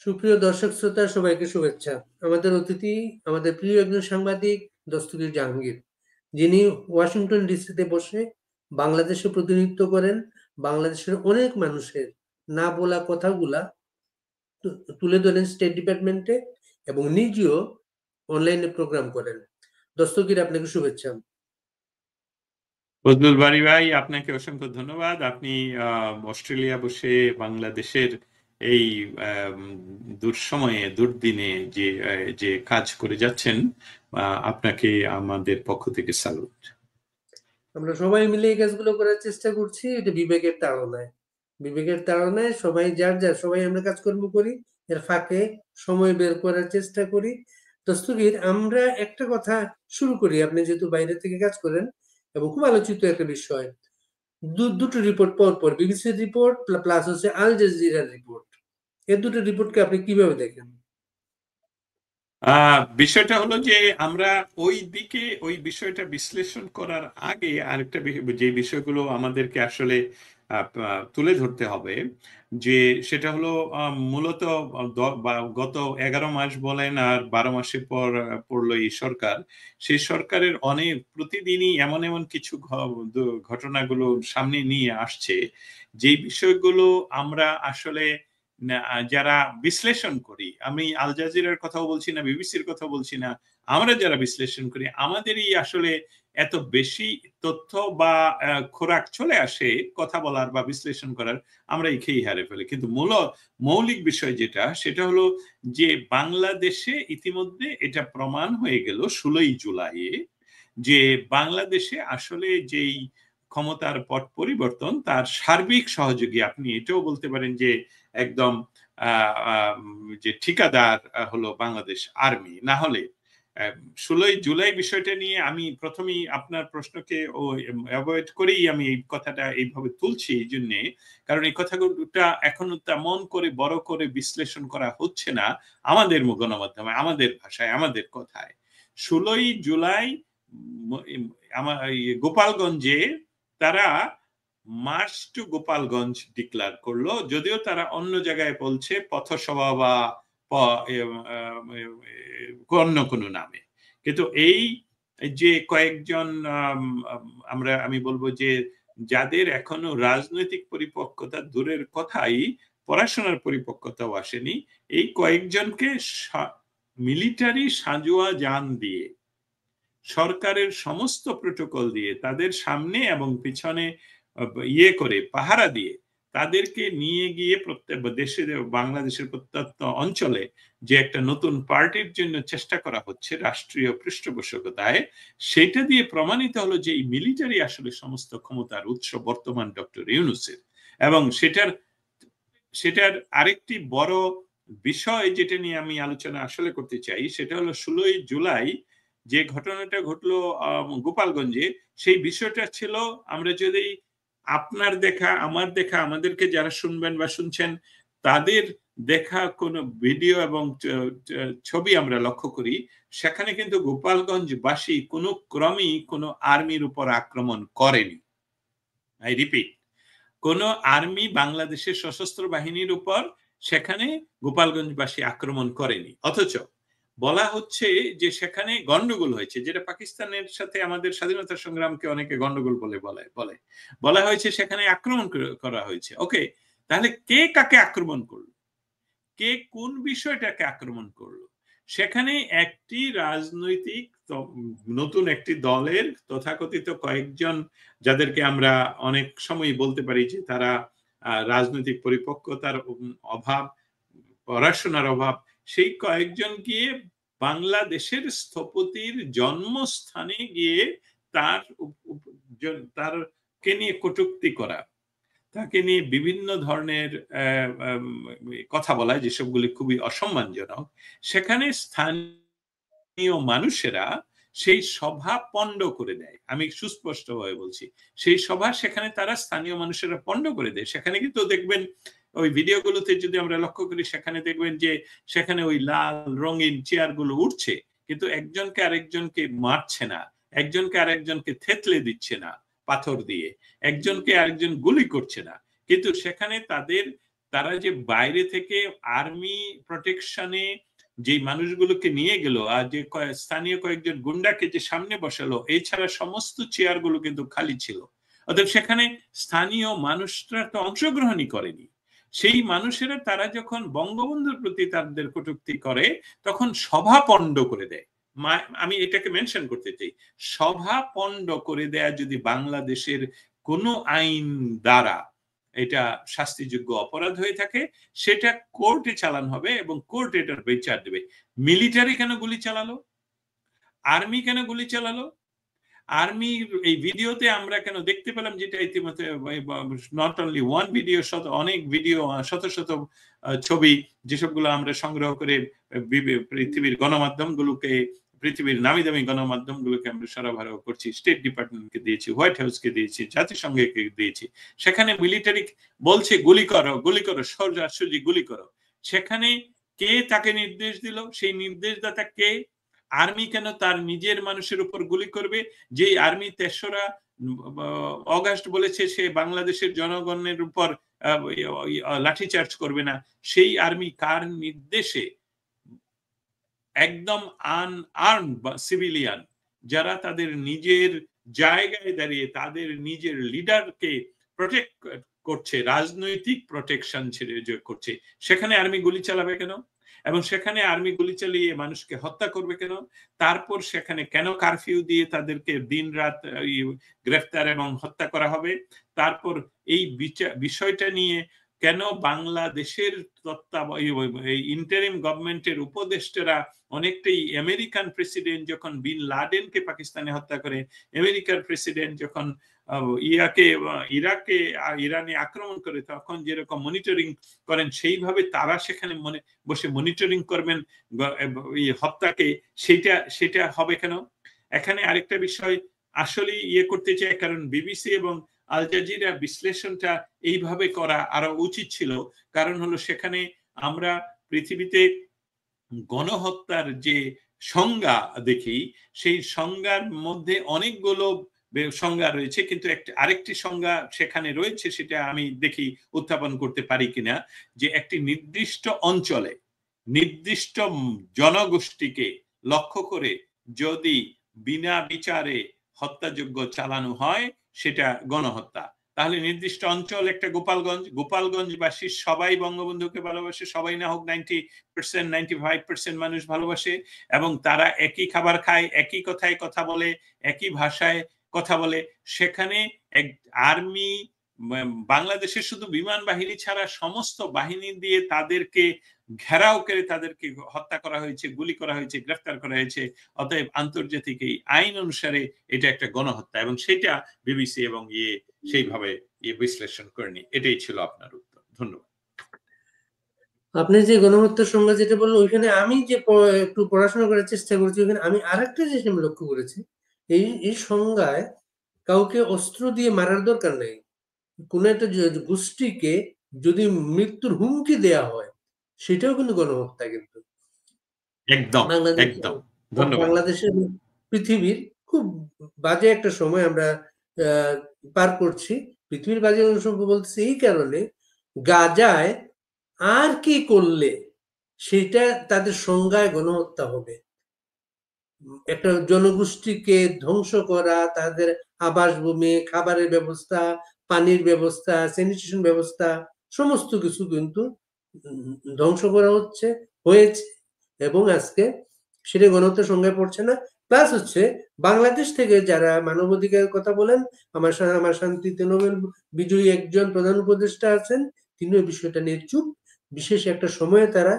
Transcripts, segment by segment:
সুপ্রিয় দর্শক শ্রোতা সবাইকে শুভেচ্ছা। আমাদের অতিথি আমাদের প্রিয় একজন সাংবাদিক দস্তগীর জাহাঙ্গীর, যিনি ওয়াশিংটন ডিসিতে বসে বাংলাদেশে প্রতিনিধিত্ব করেন। বাংলাদেশের অনেক মানুষের না বলা কথাগুলা তুলে ধরেন স্টেট ডিপার্টমেন্টে এবং নিজেও অনলাইনে প্রোগ্রাম করেন। দস্তগীর, আপনাকে শুভেচ্ছা। ফজলুল বারী ভাই, আপনাকে অসংখ্য ধন্যবাদ। আপনি অস্ট্রেলিয়া বসে বাংলাদেশের এই দুঃসময়ে দুর্দিনে যে কাজ করে যাচ্ছেন, আপনাকে আমাদের পক্ষ থেকে স্যালুট। আমরা সবাই মিলে এই কাজগুলো করার চেষ্টা করছি, এটা বিবেকের তাড়নায় সবাই আমরা কাজকর্ম করি, এর ফাঁকে সময় বের করার চেষ্টা করি। দস্তগীর, আমরা একটা কথা শুরু করি। আপনি যেহেতু বাইরে থেকে কাজ করেন এবং খুব আলোচিত একটা বিষয়, দুটো রিপোর্ট পর বিবিসির রিপোর্ট প্লাস হচ্ছে আল জাজিরার রিপোর্ট, এই দুটো রিপোর্টকে আপনি কিভাবে দেখেন? বিষয়টা হলো যে আমরা ওই বিষয়টা বিশ্লেষণ করার আগে আরেকটা যে বিষয়গুলো আমাদেরকে আসলে তুলে ধরতে হবে, যে সেটা হলো মূলত গত 11 মাস বলেন আর 12 মাসের পর পড়লো এই সরকার। সেই সরকারের প্রতিদিনই এমন এমন কিছু ঘটনাগুলো সামনে নিয়ে আসছে, যে বিষয়গুলো আমরা আসলে যারা বিশ্লেষণ করি, আমি আল জাজিরার কথাও বলছি না, বিবিসির কথা বলছি না, আমরা যারা বিশ্লেষণ করি আমাদেরই আসলে এত বেশি তথ্য বা খোরাক চলে আসে কথা বলার বা বিশ্লেষণ করার, আমরা খেয়ে হারে ফেলি। কিন্তু মৌলিক বিষয় যেটা, সেটা হলো যে বাংলাদেশে ইতিমধ্যে এটা প্রমাণ হয়ে গেল 16ই জুলাইয়ে, যে বাংলাদেশে আসলে যেই ক্ষমতার পট পরিবর্তন, তার সার্বিক সহযোগী, আপনি এটাও বলতে পারেন যে একদম যে ঠিকাদার হলো বাংলাদেশ আর্মি। না হলে 16ই জুলাই বিষয়টা নিয়ে আমি প্রথমেই আপনার প্রশ্নকে অ্যাভয়েড করেই আমি এই কথাটা এইভাবে তুলছি, এই জন্যে কারণ এই কথাগুলোটা এখনো তেমন করে বড় করে বিশ্লেষণ করা হচ্ছে না আমাদের গণমাধ্যমে, আমাদের ভাষায়, আমাদের কথায়। 16ই জুলাই আমার গোপালগঞ্জে তারা মার্চ টু গোপালগঞ্জ ডিক্লার করলো, যদিও তারা অন্য জায়গায় বলছে পথসভা বা অন্য কোনো নামে। কিন্তু এই যে কয়েকজন আমি বলবো যে যাদের এখনো রাজনৈতিক পরিপক্কতা দূরের কথাই, পড়াশোনার পরিপক্কতাও আসেনি, এই কয়েকজনকে মিলিটারি সাঁজোয়া যান দিয়ে, সরকারের সমস্ত প্রোটোকল দিয়ে, তাদের সামনে এবং পিছনে করে পাহারা দিয়ে তাদেরকে নিয়ে গিয়ে বাংলাদেশের প্রত্যন্ত অঞ্চলে যে একটা নতুন পার্টির জন্য চেষ্টা করা হচ্ছে রাষ্ট্রীয় পৃষ্ঠপোষকতায়, সেটা দিয়ে প্রমাণিত হলো যে এই মিলিটারি আসলে সমস্ত ক্ষমতার উৎস বর্তমান ডক্টর ইউনূসের। এবং সেটার আরেকটি বড় বিষয় যেটা নিয়ে আমি আলোচনা আসলে করতে চাই, সেটা হলো 16ই জুলাই যে ঘটনাটা ঘটলো গোপালগঞ্জে, সেই বিষয়টা ছিল, আমরা যদি আপনার দেখা, আমার দেখা, আমাদেরকে যারা শুনবেন বা শুনছেন তাদের দেখা কোনো ভিডিও এবং ছবি আমরা লক্ষ্য করি, সেখানে কিন্তু গোপালগঞ্জবাসী কোনো ক্রমেই কোনো আর্মির উপর আক্রমণ করেনি। আই রিপিট, কোন আর্মি বাংলাদেশের সশস্ত্র বাহিনীর উপর সেখানে গোপালগঞ্জবাসী আক্রমণ করেনি। অথচ বলা হচ্ছে যে সেখানে গন্ডগোল হয়েছে, যেটা পাকিস্তানের সাথে আমাদের স্বাধীনতা সংগ্রামকে অনেকে গন্ডগোল বলা হয়েছে, সেখানে আক্রমণ করা হয়েছে। ওকে, তাহলে কে কাকে আক্রমণ করলো, কে কোন বিষয়টাকে আক্রমণ করলো? সেখানে একটি রাজনৈতিক নতুন একটি দলের তথাকথিত কয়েকজন, যাদেরকে আমরা অনেক সময় বলতে পারি যে তারা রাজনৈতিক পরিপক্কতার অভাব, পড়াশোনার অভাব, সেই কয়েকজন গিয়ে বাংলাদেশের স্থপতির জন্মস্থানে গিয়ে তারকে নিয়ে কটূক্তি করা, তাকে নিয়ে বিভিন্ন ধরনের কথা বলা, যেসবগুলি খুবই অসম্মানজনক, সেখানে স্থানীয় মানুষেরা সেই সভা পণ্ড করে দেয়। আমি সুস্পষ্টভাবে বলছি, সেই সভা সেখানে তারা স্থানীয় মানুষেরা পণ্ড করে দেয়। সেখানে কিন্তু দেখবেন ওই ভিডিওগুলোতে যদি আমরা লক্ষ্য করি, সেখানে দেখবেন যে সেখানে ওই লাল রঙিন চেয়ারগুলো উঠছে, কিন্তু একজনকে আরেকজনকে মারছে না, একজনকে আরেকজনকে থেতলে দিচ্ছে না পাথর দিয়ে, একজনকে আরেকজন গুলি করছে না, কিন্তু সেখানে তাদের তারা যে বাইরে থেকে আর্মি প্রোটেকশনে যে মানুষগুলোকে নিয়ে গেল আর যে স্থানীয় কয়েকজন গুন্ডাকে যে সামনে বসালো, এছাড়া সমস্ত চেয়ারগুলো কিন্তু খালি ছিল। অতএব সেখানে স্থানীয় মানুষরা তো অংশগ্রহণই করেনি। সেই মানুষেরা তারা যখন বঙ্গবন্ধুর প্রতি তাদের কটূক্তি করে তখন সভা পণ্ড করে দেয়। আমি এটাকে মেনশন করতে চাই, সভা পণ্ড করে দেয়া যদি বাংলাদেশের কোনো আইন দ্বারা এটা শাস্তিযোগ্য অপরাধ হয়ে থাকে, সেটা কোর্টে চালান হবে এবং কোর্ট এটার বিচার দেবে। মিলিটারি কেন গুলি চালালো? আর্মি কেন গুলি চালালো? আর্মির এই ভিডিওতে আমরা কেন দেখতে পেলাম, যেটা ইতিমধ্যে নট অনলি ওয়ান ভিডিও, অনেক ভিডিও, শত শত ছবি, যেসবগুলো আমরা সংগ্রহ করে পৃথিবীর গণমাধ্যমগুলোকে, পৃথিবীর নামি দামি গণমাধ্যমগুলোকে আমরা সরবরাহ করছি, স্টেট ডিপার্টমেন্টকে দিয়েছি, হোয়াইট হাউসকে দিয়েছি, জাতিসংঘকে দিয়েছি। সেখানে মিলিটারি বলছে গুলি করো, গুলি করো, সোজাসুজি গুলি করো। সেখানে কে তাকে নির্দেশ দিল? সেই নির্দেশদাতা কে? আর্মি কেন তার নিজের মানুষের উপর গুলি করবে? যে আর্মি ৩রা অগাস্ট বলেছে সে বাংলাদেশের জনগণের উপর লাঠিচার্জ করবে না, সেই আর্মি কার নির্দেশে একদম আনআর্মড সিভিলিয়ান যারা তাদের নিজের জায়গায় দাঁড়িয়ে তাদের নিজের লিডারকে প্রোটেক্ট করছে, রাজনৈতিক প্রোটেকশন করছে, সেখানে আর্মি গুলি চালাবে কেন? এবং সেখানে আর্মি গুলি চালিয়ে মানুষকে হত্যা করবে কেন? তারপর সেখানে কেন কারফিউ দিয়ে তাদেরকে দিন রাত গ্রেফতার এবং হত্যা করা হবে? তারপর এই বিষয়টা নিয়ে কেন বাংলাদেশের ইন্টারিম গভর্নমেন্টের উপদেষ্টারা অনেকটাই, আমেরিকান প্রেসিডেন্ট যখন বিন লাদেনকে পাকিস্তানে হত্যা করে, আমেরিকার প্রেসিডেন্ট যখন ইরানে আক্রমণ করে, তখন যেরকম মনিটরিং করেন সেইভাবে তারা সেখানে বসে মনিটরিং করবেন হত্যাকে, সেটা হবে কেন? এখানে আরেকটা বিষয় আসলে করতে চাই, কারণ বিবিসি এবং আল জাজিরা বিশ্লেষণটা এইভাবে করা আরো উচিত ছিল। কারণ হলো সেখানে আমরা পৃথিবীতে গণহত্যার যে সংজ্ঞা দেখি, সেই সংজ্ঞার মধ্যে অনেকগুলো সংজ্ঞা রয়েছে, কিন্তু আরেকটি সংজ্ঞা সেখানে রয়েছে, সেটা আমি দেখি উত্থাপন করতে পারি কিনা, যে একটি নির্দিষ্ট অঞ্চলে নির্দিষ্ট জনগোষ্ঠীকে লক্ষ্য করে যদি বিনা বিচারে হত্যাযজ্ঞ চালানো হয় সেটা গণহত্যা। তাহলে নির্দিষ্ট অঞ্চল একটা গোপালগঞ্জবাসী সবাই বঙ্গবন্ধুকে ভালোবাসে, সবাই না হোক 90%, 95% মানুষ ভালোবাসে, এবং তারা একই খাবার খায়, একই কথায় কথা বলে, একই ভাষায় কথা বলে। সেখানে আর্মি, বাংলাদেশের শুধু বিমান বাহিনী ছাড়া সমস্ত বাহিনী দিয়ে তাদেরকে ঘেরাও করে তাদেরকে হত্যা করা হয়েছে, গুলি করা হয়েছে, গ্রেফতার করা হয়েছে। অতএব আন্তর্জাতিক এই আইন অনুসারে এটা একটা গণহত্যা, এবং সেটা বিবিসি এবং সেইভাবে বিশ্লেষণ করেনি। এটাই ছিল আপনার উত্তর। ধন্যবাদ। আপনি যে গণহত্যার সংজ্ঞা যেটা বললেন, ওইখানে আমি যে একটু পড়াশোনা করার চেষ্টা করেছি, ওইখানে আমি আরেকটা জিনিস আমি লক্ষ্য করেছি, এই সংজ্ঞায় কাউকে অস্ত্র দিয়ে মারার দরকার নেই। কোন একটা গোষ্ঠীকে যদি মৃত্যুর হুমকি দেয়া হয়, সেটাও কিন্তু গণহত্যা। কিন্তু একদম একদম বাংলাদেশের পৃথিবীর খুব বাজে একটা সময় আমরা পার করছি। পৃথিবীর বাজে সময় বলতেছি এই কারণে, গাজায় আর কি করলে সেটা তাদের সংজ্ঞায় গণহত্যা হবে। একটা জনগোষ্ঠীকে ধ্বংস করা, তাদের আবাসভূমি, খাবারের ব্যবস্থা, পানির ব্যবস্থা, স্যানিটেশন ব্যবস্থা, সমস্ত কিছু কিন্তু ধ্বংস করা হয়েছে, এবং আজকে সেটা গণহত্যার সংজ্ঞায় পড়ছে না। প্লাস হচ্ছে বাংলাদেশ থেকে যারা মানবাধিকারের কথা বলেন, আমার শান্তিতে নোবেল বিজয়ী একজন প্রধান উপদেষ্টা আছেন, তিনি ওই বিষয়টা নিয়ে চুপ। বিশেষ একটা সময়ে তারা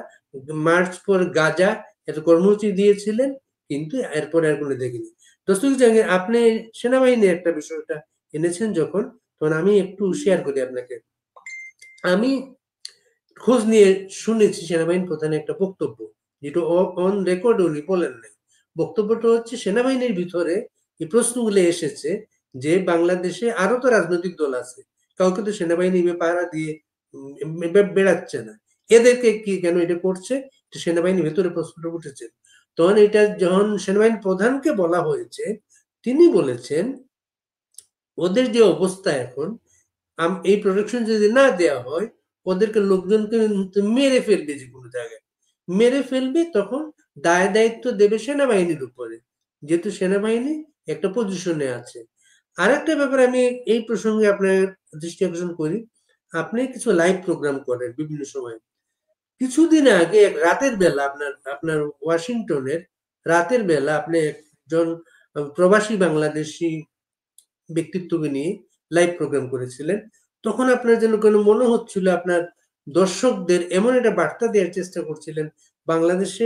মার্চ ফর গাজা একটা কর্মসূচি দিয়েছিলেন, কিন্তু এরপরে আর কোনো দেখিনি। দস্তগীর জাহাঙ্গীর, আপনি সেনাবাহিনী একটা বিষয়টা এনেছেন যখন, তখন আমি একটু শেয়ার করি আপনাকে। আমি খোঁজ নিয়ে শুনেছি সেনাবাহিনী প্রধানের একটা বক্তব্য, যেটা অন রেকর্ড উনি বলেন নাই। বক্তব্যটা হচ্ছে, সেনাবাহিনীর ভিতরে এই প্রশ্নগুলো এসেছে যে বাংলাদেশে আরো তো রাজনৈতিক দল আছে, কাউকে তো সেনাবাহিনী পাহারা দিয়ে বেড়াচ্ছে না, এদেরকে কি কেন এটা করছে? সেনাবাহিনীর ভেতরে প্রশ্নটা উঠেছে। তখন এটা যখন সেনাবাহিনী প্রধানকে বলা হয়েছে, তিনি বলেছেন ওদের যে অবস্থা এখন, এই প্রোটেকশন যদি না দেওয়া হয়, ওদেরকে লোকজনকে মেরে ফেলবে, যে কোনো জায়গায় মেরে ফেলবে, তখন দায় দায়িত্ব দেবে সেনাবাহিনীর উপরে, যেহেতু সেনাবাহিনী একটা পজিশনে আছে। আরেকটা ব্যাপার আমি এই প্রসঙ্গে আপনার দৃষ্টি আকর্ষণ করি, আপনি কিছু লাইভ প্রোগ্রাম করেন বিভিন্ন সময়। কিছুদিন আগে রাতের বেলা আপনার আপনার ওয়াশিংটনের রাতের বেলা আপনি একজন প্রবাসী বাংলাদেশি ব্যক্তিত্বকে নিয়ে লাইভ প্রোগ্রাম করেছিলেন। তখন আপনার যেন কোনো মনে হচ্ছিল আপনার দর্শকদের এমন একটা বার্তা দেওয়ার চেষ্টা করছিলেন, বাংলাদেশে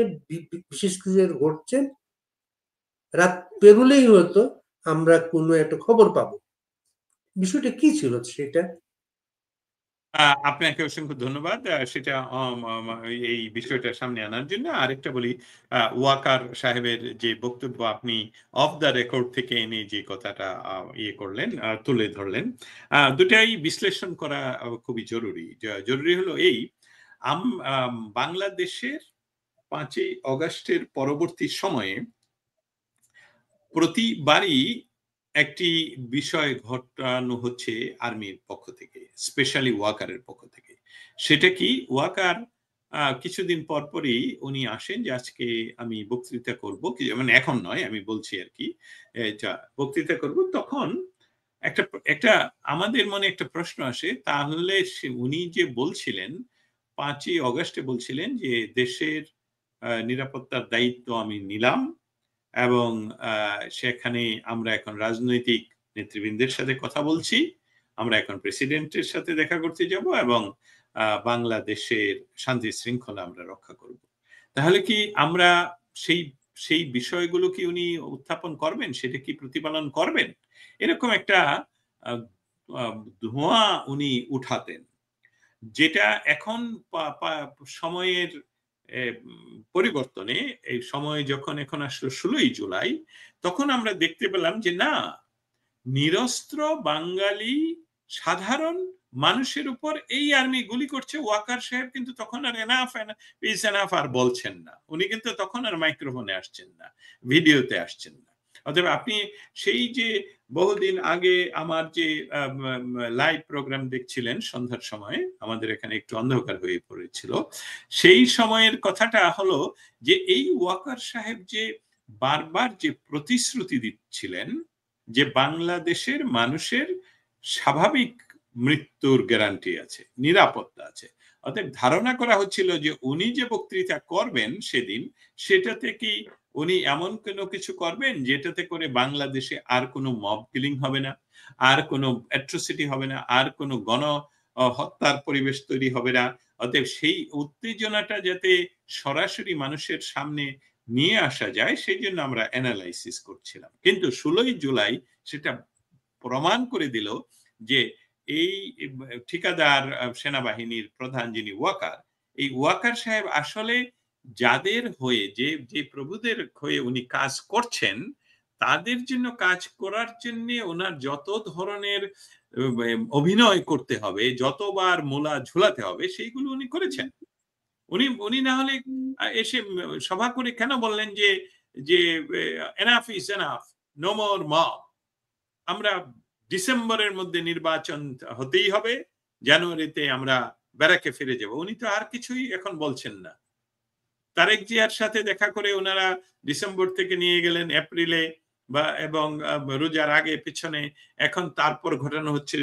বিশেষ কিছু ঘটছে, রাত পেরুলেই হয়তো আমরা কোনো একটা খবর পাবো। বিষয়টা কি ছিল সেটা? আপনাকে অসংখ্য ধন্যবাদ সেটা এই বিষয়টা সামনে আনার জন্য। আরেকটা বলি, ওয়াকার সাহেবের যে বক্তব্য আপনি অফ দ্য রেকর্ড থেকে এনে যে কথাটা ইয়ে করলেন, তুলে ধরলেন, দুটাই বিশ্লেষণ করা খুবই জরুরি। জরুরি হলো এই, বাংলাদেশের 5ই অগাস্টের পরবর্তী সময়ে প্রতিবারই একটি বিষয় ঘটানো হচ্ছে আর্মির পক্ষ থেকে, স্পেশালি ওয়াকারের পক্ষ থেকে। সেটা কি, ওয়াকার কিছুদিন পরপরই উনি আসেন যে আজকে আমি বক্তৃতা করব, মানে এখন নয়, আমি বলছি আর কি, বক্তৃতা করব। তখন একটা একটা আমাদের মনে একটা প্রশ্ন আসে, তাহলে উনি যে বলছিলেন 5ই অগাস্টে বলছিলেন যে দেশের নিরাপত্তার দায়িত্ব আমি নিলাম, এবং সেখানে আমরা এখন রাজনৈতিক নেতৃবৃন্দের সাথে কথা বলছি, আমরা এখন প্রেসিডেন্টের সাথে দেখা করতে যাব, এবং বাংলাদেশের শান্তি শৃঙ্খলা আমরা রক্ষা করব। তাহলে কি আমরা সেই সেই বিষয়গুলো কি উনি উত্থাপন করবেন, সেটা কি প্রতিপালন করবেন? এরকম একটা ধোঁয়া উনি উঠাতেন, যেটা এখন সময়ের পরিবর্তনে, এই সময় যখন এখন আসলো 16ই জুলাই, তখন আমরা দেখতে পেলাম যে না, নিরস্ত্র বাঙালি সাধারণ মানুষের উপর এই আর্মি গুলি করছে। ওয়াকার সাহেব কিন্তু তখন আর এনাফ আর বলছেন না, উনি কিন্তু তখন আর মাইক্রোফোনে আসছেন না, ভিডিওতে আসছেন না। অতএব আপনি সেই যে বহুদিন আগে আমার যে লাইভ প্রোগ্রাম দেখছিলেন সন্ধ্যার সময়, আমাদের এখানে একটু অন্ধকার হয়ে পড়েছিল, সেই সময়ের কথাটা হলো যে এই ওয়াকার সাহেব যে বারবার যে প্রতিশ্রুতি দিচ্ছিলেন যে বাংলাদেশের মানুষের স্বাভাবিক মৃত্যুর গ্যারান্টি আছে, নিরাপত্তা আছে। অতএব ধারণা করা হচ্ছিল যে উনি যে বক্তৃতা করবেন সেদিন, সেটাতে কি উনি এমন কোনো কিছু করবেন যেটাতে করে বাংলাদেশে আর কোনো মব কিলিং হবে না, আর কোনো অ্যাট্রোসিটি হবে না, আর কোনো গণ হত্যার পরিবেশ তৈরি হবে না। অতএব সেই উত্তেজনাটা যাতে সরাসরি মানুষের সামনে নিয়ে আসা যায়, সেই জন্য আমরা অ্যানালাইসিস করছিলাম। কিন্তু 16ই জুলাই সেটা প্রমাণ করে দিল যে এই ঠিকাদার সেনাবাহিনীর প্রধান যিনি ওয়াকার, এই ওয়াকার সাহেব আসলে যাদের হয়ে, যে যে প্রভুদের হয়ে উনি কাজ করছেন, তাদের জন্য কাজ করার জন্য ওনার যত ধরনের অভিনয় করতে হবে, যতবার মূলা ঝুলাতে হবে, সেইগুলো উনি করেছেন। উনি উনি না হলে এসে সভা করে কেন বললেন যে যে enough is enough, no more mob, আমরা ডিসেম্বরের মধ্যে নির্বাচন হতেই হবে, জানুয়ারিতে আমরা ব্যারাকে ফিরে যাব। উনি তো আর কিছুই এখন বলছেন না। তারেক জিয়ার সাথে দেখা করে ওনারা ডিসেম্বর থেকে নিয়ে গেলেন এপ্রিলে, বা এবং রোজার আগে পিছনে। এখন তারপর ঘটানো হচ্ছে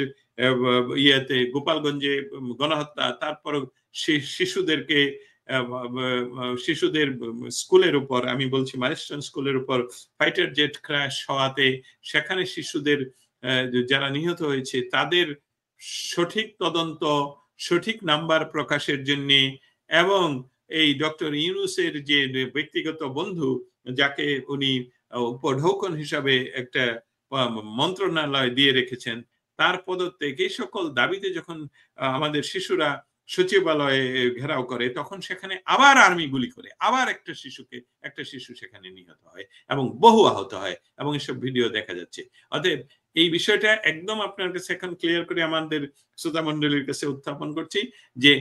ইয়েতে গোপালগঞ্জে গণহত্যা, তারপর শিশুদেরকে শিশুদের স্কুলের উপর, আমি বলছি মাইলস্টোন স্কুলের উপর ফাইটার জেট ক্র্যাশ হওয়াতে সেখানে শিশুদের যারা নিহত হয়েছে তাদের সঠিক তদন্ত, সঠিক নাম্বার প্রকাশের জন্য, এবং এই ডক্টর ইউনূসের যে ব্যক্তিগত বন্ধু, যাকে উনি উপঢৌকন হিসাবে একটা মন্ত্রণালয় দিয়ে রেখেছেন, তার পদত্যাগ, এই সকল দাবিতে যখন আমাদের শিশুরা সচিবালয়ে ঘেরাও করে, তখন সেখানে আবার আর্মি গুলি করে, আবার একটা শিশু সেখানে নিহত হয় এবং বহু আহত হয়, এবং এসব ভিডিও দেখা যাচ্ছে। অতএব এই বিষয়টা একদম আপনার কাছে এখন ক্লিয়ার করে আমাদের শ্রোতা মণ্ডলীর কাছে উত্থাপন করছি যে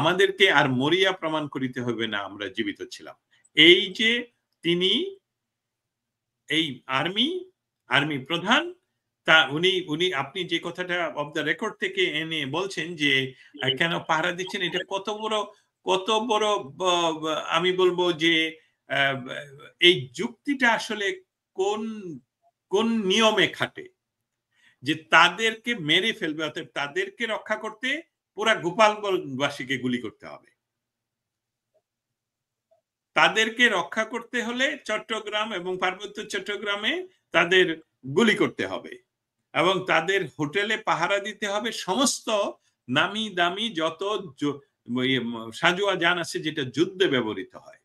আমাদেরকে আর মরিয়া প্রমাণ করিতে হবে না, আমরা জীবিত ছিলাম। এই যে তিনি এই আর্মি প্রধান তা উনি উনি আপনি যে কথাটা অফ দ্য রেকর্ড থেকে এনে বলছেন যে কেন পাহারা দিচ্ছেন, এটা কত বড় আমি বলবো যে আহ, এই যুক্তিটা আসলে কোন কোন নিয়মে খাটে যে তাদেরকে মেরে ফেলবে, অর্থাৎ তাদেরকে রক্ষা করতে পুরা গোপালগঞ্জবাসীকে গুলি করতে হবে। তাদেরকে রক্ষা করতে হলে চট্টগ্রাম এবং পার্বত্য চট্টগ্রামে তাদের গুলি করতে হবে এবং তাদের হোটেলে পাহারা দিতে হবে সমস্ত নামি দামি যত সাঁজোয়া যান আছে যেটা যুদ্ধে ব্যবহৃত হয়।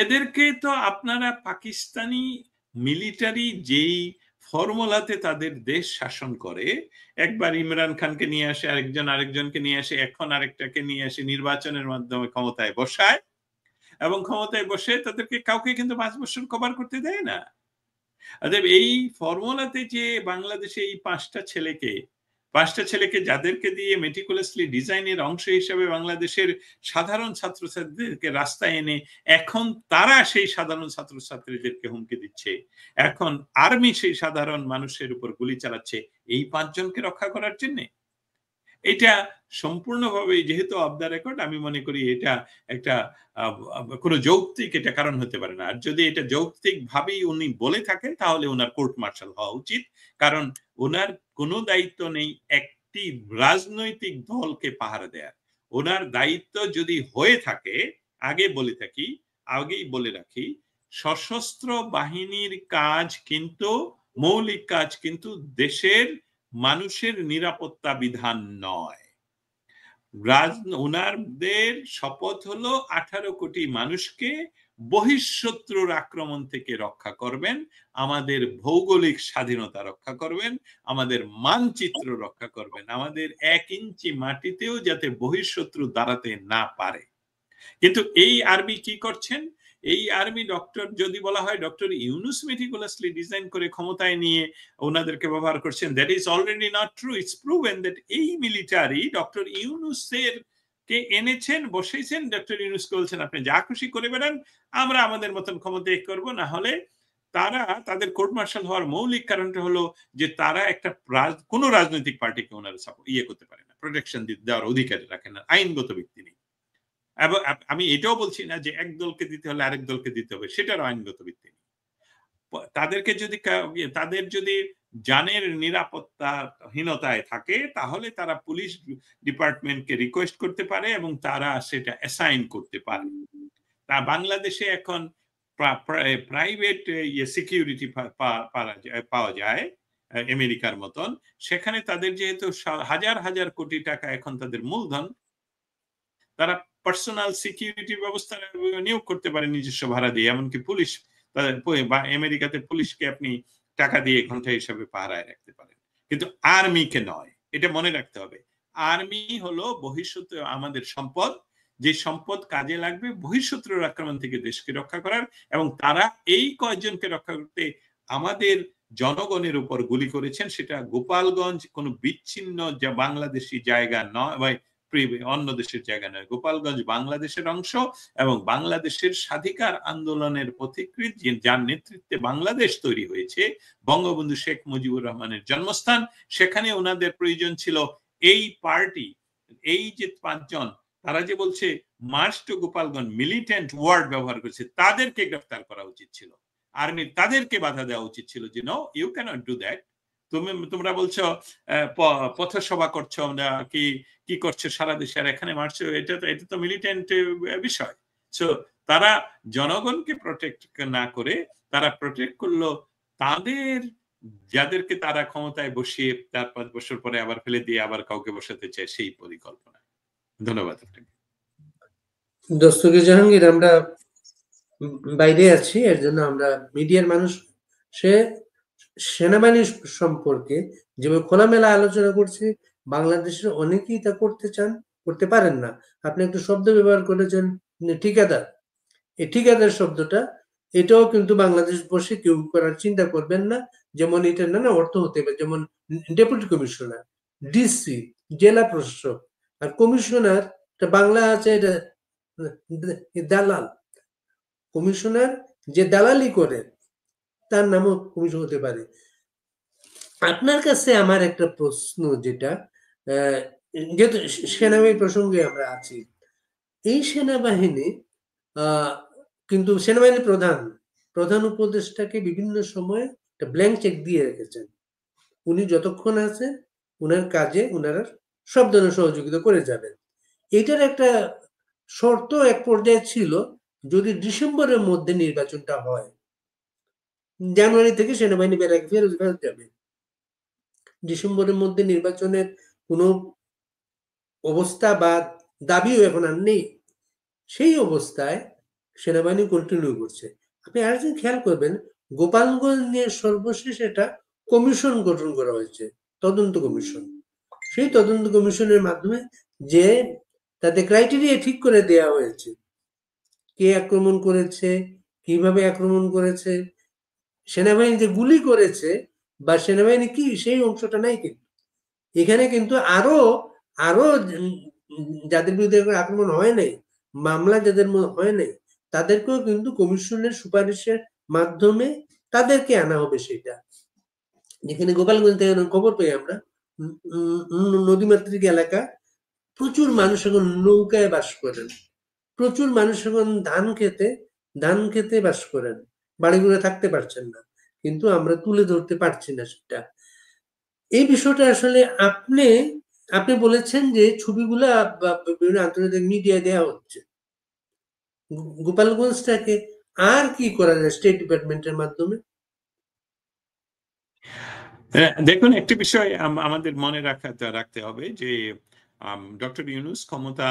এদেরকে তো আপনারা পাকিস্তানি মিলিটারি যেই ফর্মুলাতে তাদের দেশ শাসন করে, একবার ইমরান খানকে নিয়ে আসে, আরেকজনকে নিয়ে আসে, এখন আরেকটাকে নিয়ে আসে, নির্বাচনের মাধ্যমে ক্ষমতায় বসায় এবং ক্ষমতায় বসে তাদেরকে কাউকে কিন্তু 5 বছর কভার করতে দেয় না। অতএব এই ফর্মুলাতে যে বাংলাদেশে এই পাঁচটা ছেলেকে যাদেরকে দিয়ে মেটিকুলাসলি ডিজাইনের অংশ হিসেবে বাংলাদেশের সাধারণ ছাত্রছাত্রীদেরকে রাস্তায় এনে এখন তারা সেই সাধারণ ছাত্রছাত্রীদেরকে হুমকি দিচ্ছে, এখন আর্মি সেই সাধারণ মানুষের উপর গুলি চালাচ্ছে এই 5 জনকে রক্ষা করার জন্য। এটা সম্পূর্ণভাবে যেহেতু অফ দ্য রেকর্ড, আমি মনে করি এটা একটা কোনো যৌক্তিক এটা কারণ হতে পারে না। আর যদি এটা যৌক্তিক ভাবেই উনি বলে থাকেন তাহলে ওনার কোর্ট মার্শাল হওয়া উচিত, কারণ ওনার কোনো দায়িত্ব নেই একটি রাজনৈতিক দলকে পাহারা দেয়ার। ওনার দায়িত্ব যদি হয়ে থাকে, আগেই বলে রাখি, সশস্ত্র বাহিনীর কাজ কিন্তু মৌলিক কাজ কিন্তু দেশের মানুষের নিরাপত্তা বিধান নয়। ওনাদের শপথ হলো 18 কোটি মানুষকে বহিঃশত্রুর আক্রমণ থেকে রক্ষা করবেন, আমাদের ভৌগোলিক স্বাধীনতা রক্ষা করবেন, আমাদের মানচিত্র রক্ষা করবেন, আমাদের 1 ইঞ্চি মাটিতেও যাতে বহিঃশত্রু দাঁড়াতে না পারে। কিন্তু এই আর্মি কি করছেন? এই আর্মি যদি বলা হয় ডক্টর ইউনুস মেটিকুলাসলি ডিজাইন করে ক্ষমতায় নিয়ে ওনাদেরকে ব্যবহার করছেন, that is already not true. It's proven that এই মিলিটারি ডক্টর ইউনুসের কে এনেছেন, বসেছেন, ডক্টর ইউনুসকে বলছেন আপনি যা খুশি করে বেড়ান, আমরা আমাদের মতন ক্ষমতায় করব। না হলে তাদের কোর্ট মার্শাল হওয়ার মৌলিক কারণটা হলো যে তারা একটা কোন রাজনৈতিক পার্টিকে ওনারা করতে পারে না, প্রোটেকশন দেওয়ার অধিকার রাখেন না, আইনগত ভিত্তি নেই। এবং আমি এটাও বলছি না যে এক দলকে দিতে হলে আরেক দলকে দিতে হবে, সেটার আইনগত ভিত্তি নেই। তাদের যদি জানের নিরাপত্তাহীনতায় থাকে তাহলে তারা পুলিশ ডিপার্টমেন্টকে রিকোয়েস্ট করতে পারে এবং তারা সেটা অ্যাসাইন করতে পারে। তা বাংলাদেশে এখন প্রাইভেট সিকিউরিটি পাওয়া যায় আমেরিকার মতন, সেখানে তাদের যেহেতু হাজার হাজার কোটি টাকা এখন তাদের মূলধন, তারা পার্সোনাল সিকিউরিটি ব্যবস্থা নিয়োগ করতে পারে নিজস্ব ভাড়া দিয়ে। এমনকি পুলিশ বা আমেরিকাতে পুলিশকে আপনি টাকা দিয়ে ঘন্টা হিসাবে পাহারায় রাখতে পারেন, কিন্তু আর্মিকে নয়। এটা মনে রাখতে হবে। আর্মি হলো বহিঃশত্রু আমাদের সম্পদ, যে সম্পদ কাজে লাগবে বহিঃশত্রুর আক্রমণ থেকে দেশকে রক্ষা করার, এবং তারা এই কয়েকজনকে রক্ষা করতে আমাদের জনগণের উপর গুলি করেছেন। সেটা গোপালগঞ্জ কোনো বিচ্ছিন্ন বাংলাদেশি জায়গা নয়, অন্য দেশের জায়গা নয়। গোপালগঞ্জ বাংলাদেশের অংশ এবং বাংলাদেশের স্বাধিকার আন্দোলনের পথিকৃৎ, যার নেতৃত্বে বাংলাদেশ তৈরি হয়েছে, বঙ্গবন্ধু শেখ মুজিবুর রহমানের জন্মস্থান। সেখানে ওনাদের প্রয়োজন ছিল এই পার্টি, এই যে 5 জন, তারা যে বলছে march to Gopalganj militant word ব্যবহার করেছে, তাদেরকে গ্রেফতার করা উচিত ছিল। আর্মি তাদেরকে বাধা দেওয়া উচিত ছিল যে no, you cannot do that. তোমরা বলছো পথসভা করছো, আমরা কি করছো সারা দেশে, আর এখানে মারছো, এটা তো মিলিটেন্ট বিষয়। সো তারা জনগণকে প্রোটেক্ট না করে তারা প্রোটেক্ট করলো তাদের, যাদেরকে তারা ক্ষমতায় বসিয়ে 4-5 বছর পরে আবার ফেলে দিয়ে আবার কাউকে বসাতে চায়, সেই পরিকল্পনা। ধন্যবাদ আপনাকে। দস্তগীর জাহাঙ্গীর, আমরা বাইরে আছি, এর জন্য আমরা মিডিয়ার মানুষ, সেনাবাহিনী সম্পর্কে যেভাবে খোলামেলা আলোচনা করছি, বাংলাদেশের অনেকেই তা করতে চান, করতে পারেন না। আপনি একটু শব্দ ব্যবহার করেছেন ঠিকাদার। এই ঠিকাদার শব্দটা, এটাও কিন্তু বাংলাদেশ বসে কেউ করার চিন্তা করবেন না। যেমন এটা নানা অর্থ হতে পারে, যেমন ডেপুটি কমিশনার, ডিসি, জেলা প্রশাসক। আর কমিশনার বাংলা আছে, এটা দালাল। কমিশনার যে দালালি করে তার নামও কমিশন হতে পারে। আপনার কাছে আমার একটা প্রশ্ন, যেটা যেহেতু সেনাবাহিনী প্রসঙ্গে আমরা আছি, এই সেনাবাহিনী কিন্তু সেনাবাহিনী প্রধান উপদেষ্টাকে বিভিন্ন সময় একটা ব্ল্যাঙ্ক চেক দিয়ে রেখেছেন। উনি যতক্ষণ আছেন উনার কাজে উনারা সব ধরনের সহযোগিতা করে যাবেন। এটার একটা শর্ত এক পর্যায়ে ছিল, যদি ডিসেম্বরের মধ্যে নির্বাচনটা হয়, জানুয়ারি থেকে সেনাবাহিনী ফেরত যাবে। ডিসেম্বরের মধ্যে নির্বাচনের কোনো অবস্থা বা দাবিও এখন আর নেই। সেই অবস্থায় সেনাবাহিনী কন্টিনিউ করছে। আপনি আরেকদিন খেয়াল করবেন, গোপালগঞ্জ নিয়ে সর্বশেষ একটা কমিশন গঠন করা হয়েছে, তদন্ত কমিশন। সেই তদন্ত কমিশনের মাধ্যমে যে তাদের ক্রাইটেরিয়া ঠিক করে দেয়া হয়েছে, কে আক্রমণ করেছে, কিভাবে আক্রমণ করেছে, সেনাবাহিনী যে গুলি করেছে বা সেনাবাহিনী কি, সেই অংশটা নাই। কিন্তু এখানে কিন্তু আরো আরো যাদের বিরুদ্ধে আক্রমণ হয় নাই, মামলা যাদের হয় নাই, তাদেরকেও কিন্তু কমিশনের সুপারিশের মাধ্যমে তাদেরকে আনা হবে। সেটা যেখানে গোপালগঞ্জ থেকে খবর পাই আমরা, নদীমাতৃক এলাকা, প্রচুর মানুষ এখন নৌকায় বাস করেন, প্রচুর মানুষ এখন ধান খেতে বাস করেন, বাড়িঘরে থাকতে পারছেন না, কিন্তু আমরা তুলে ধরতে পারছি না সেটা। এই বিষয়টা আসলে আপনি আপনি বলেছেন যে ছবিগুলা বিভিন্ন আন্তর্জাতিক মিডিয়ায় দেওয়া হচ্ছে। গোপালগঞ্জটাকে আর কি করা যায় স্টেট ডিপার্টমেন্টের মাধ্যমে? দেখুন, একটি বিষয় আমাদের মনে রাখতে হবে যে ডক্টর ইউনূস ক্ষমতা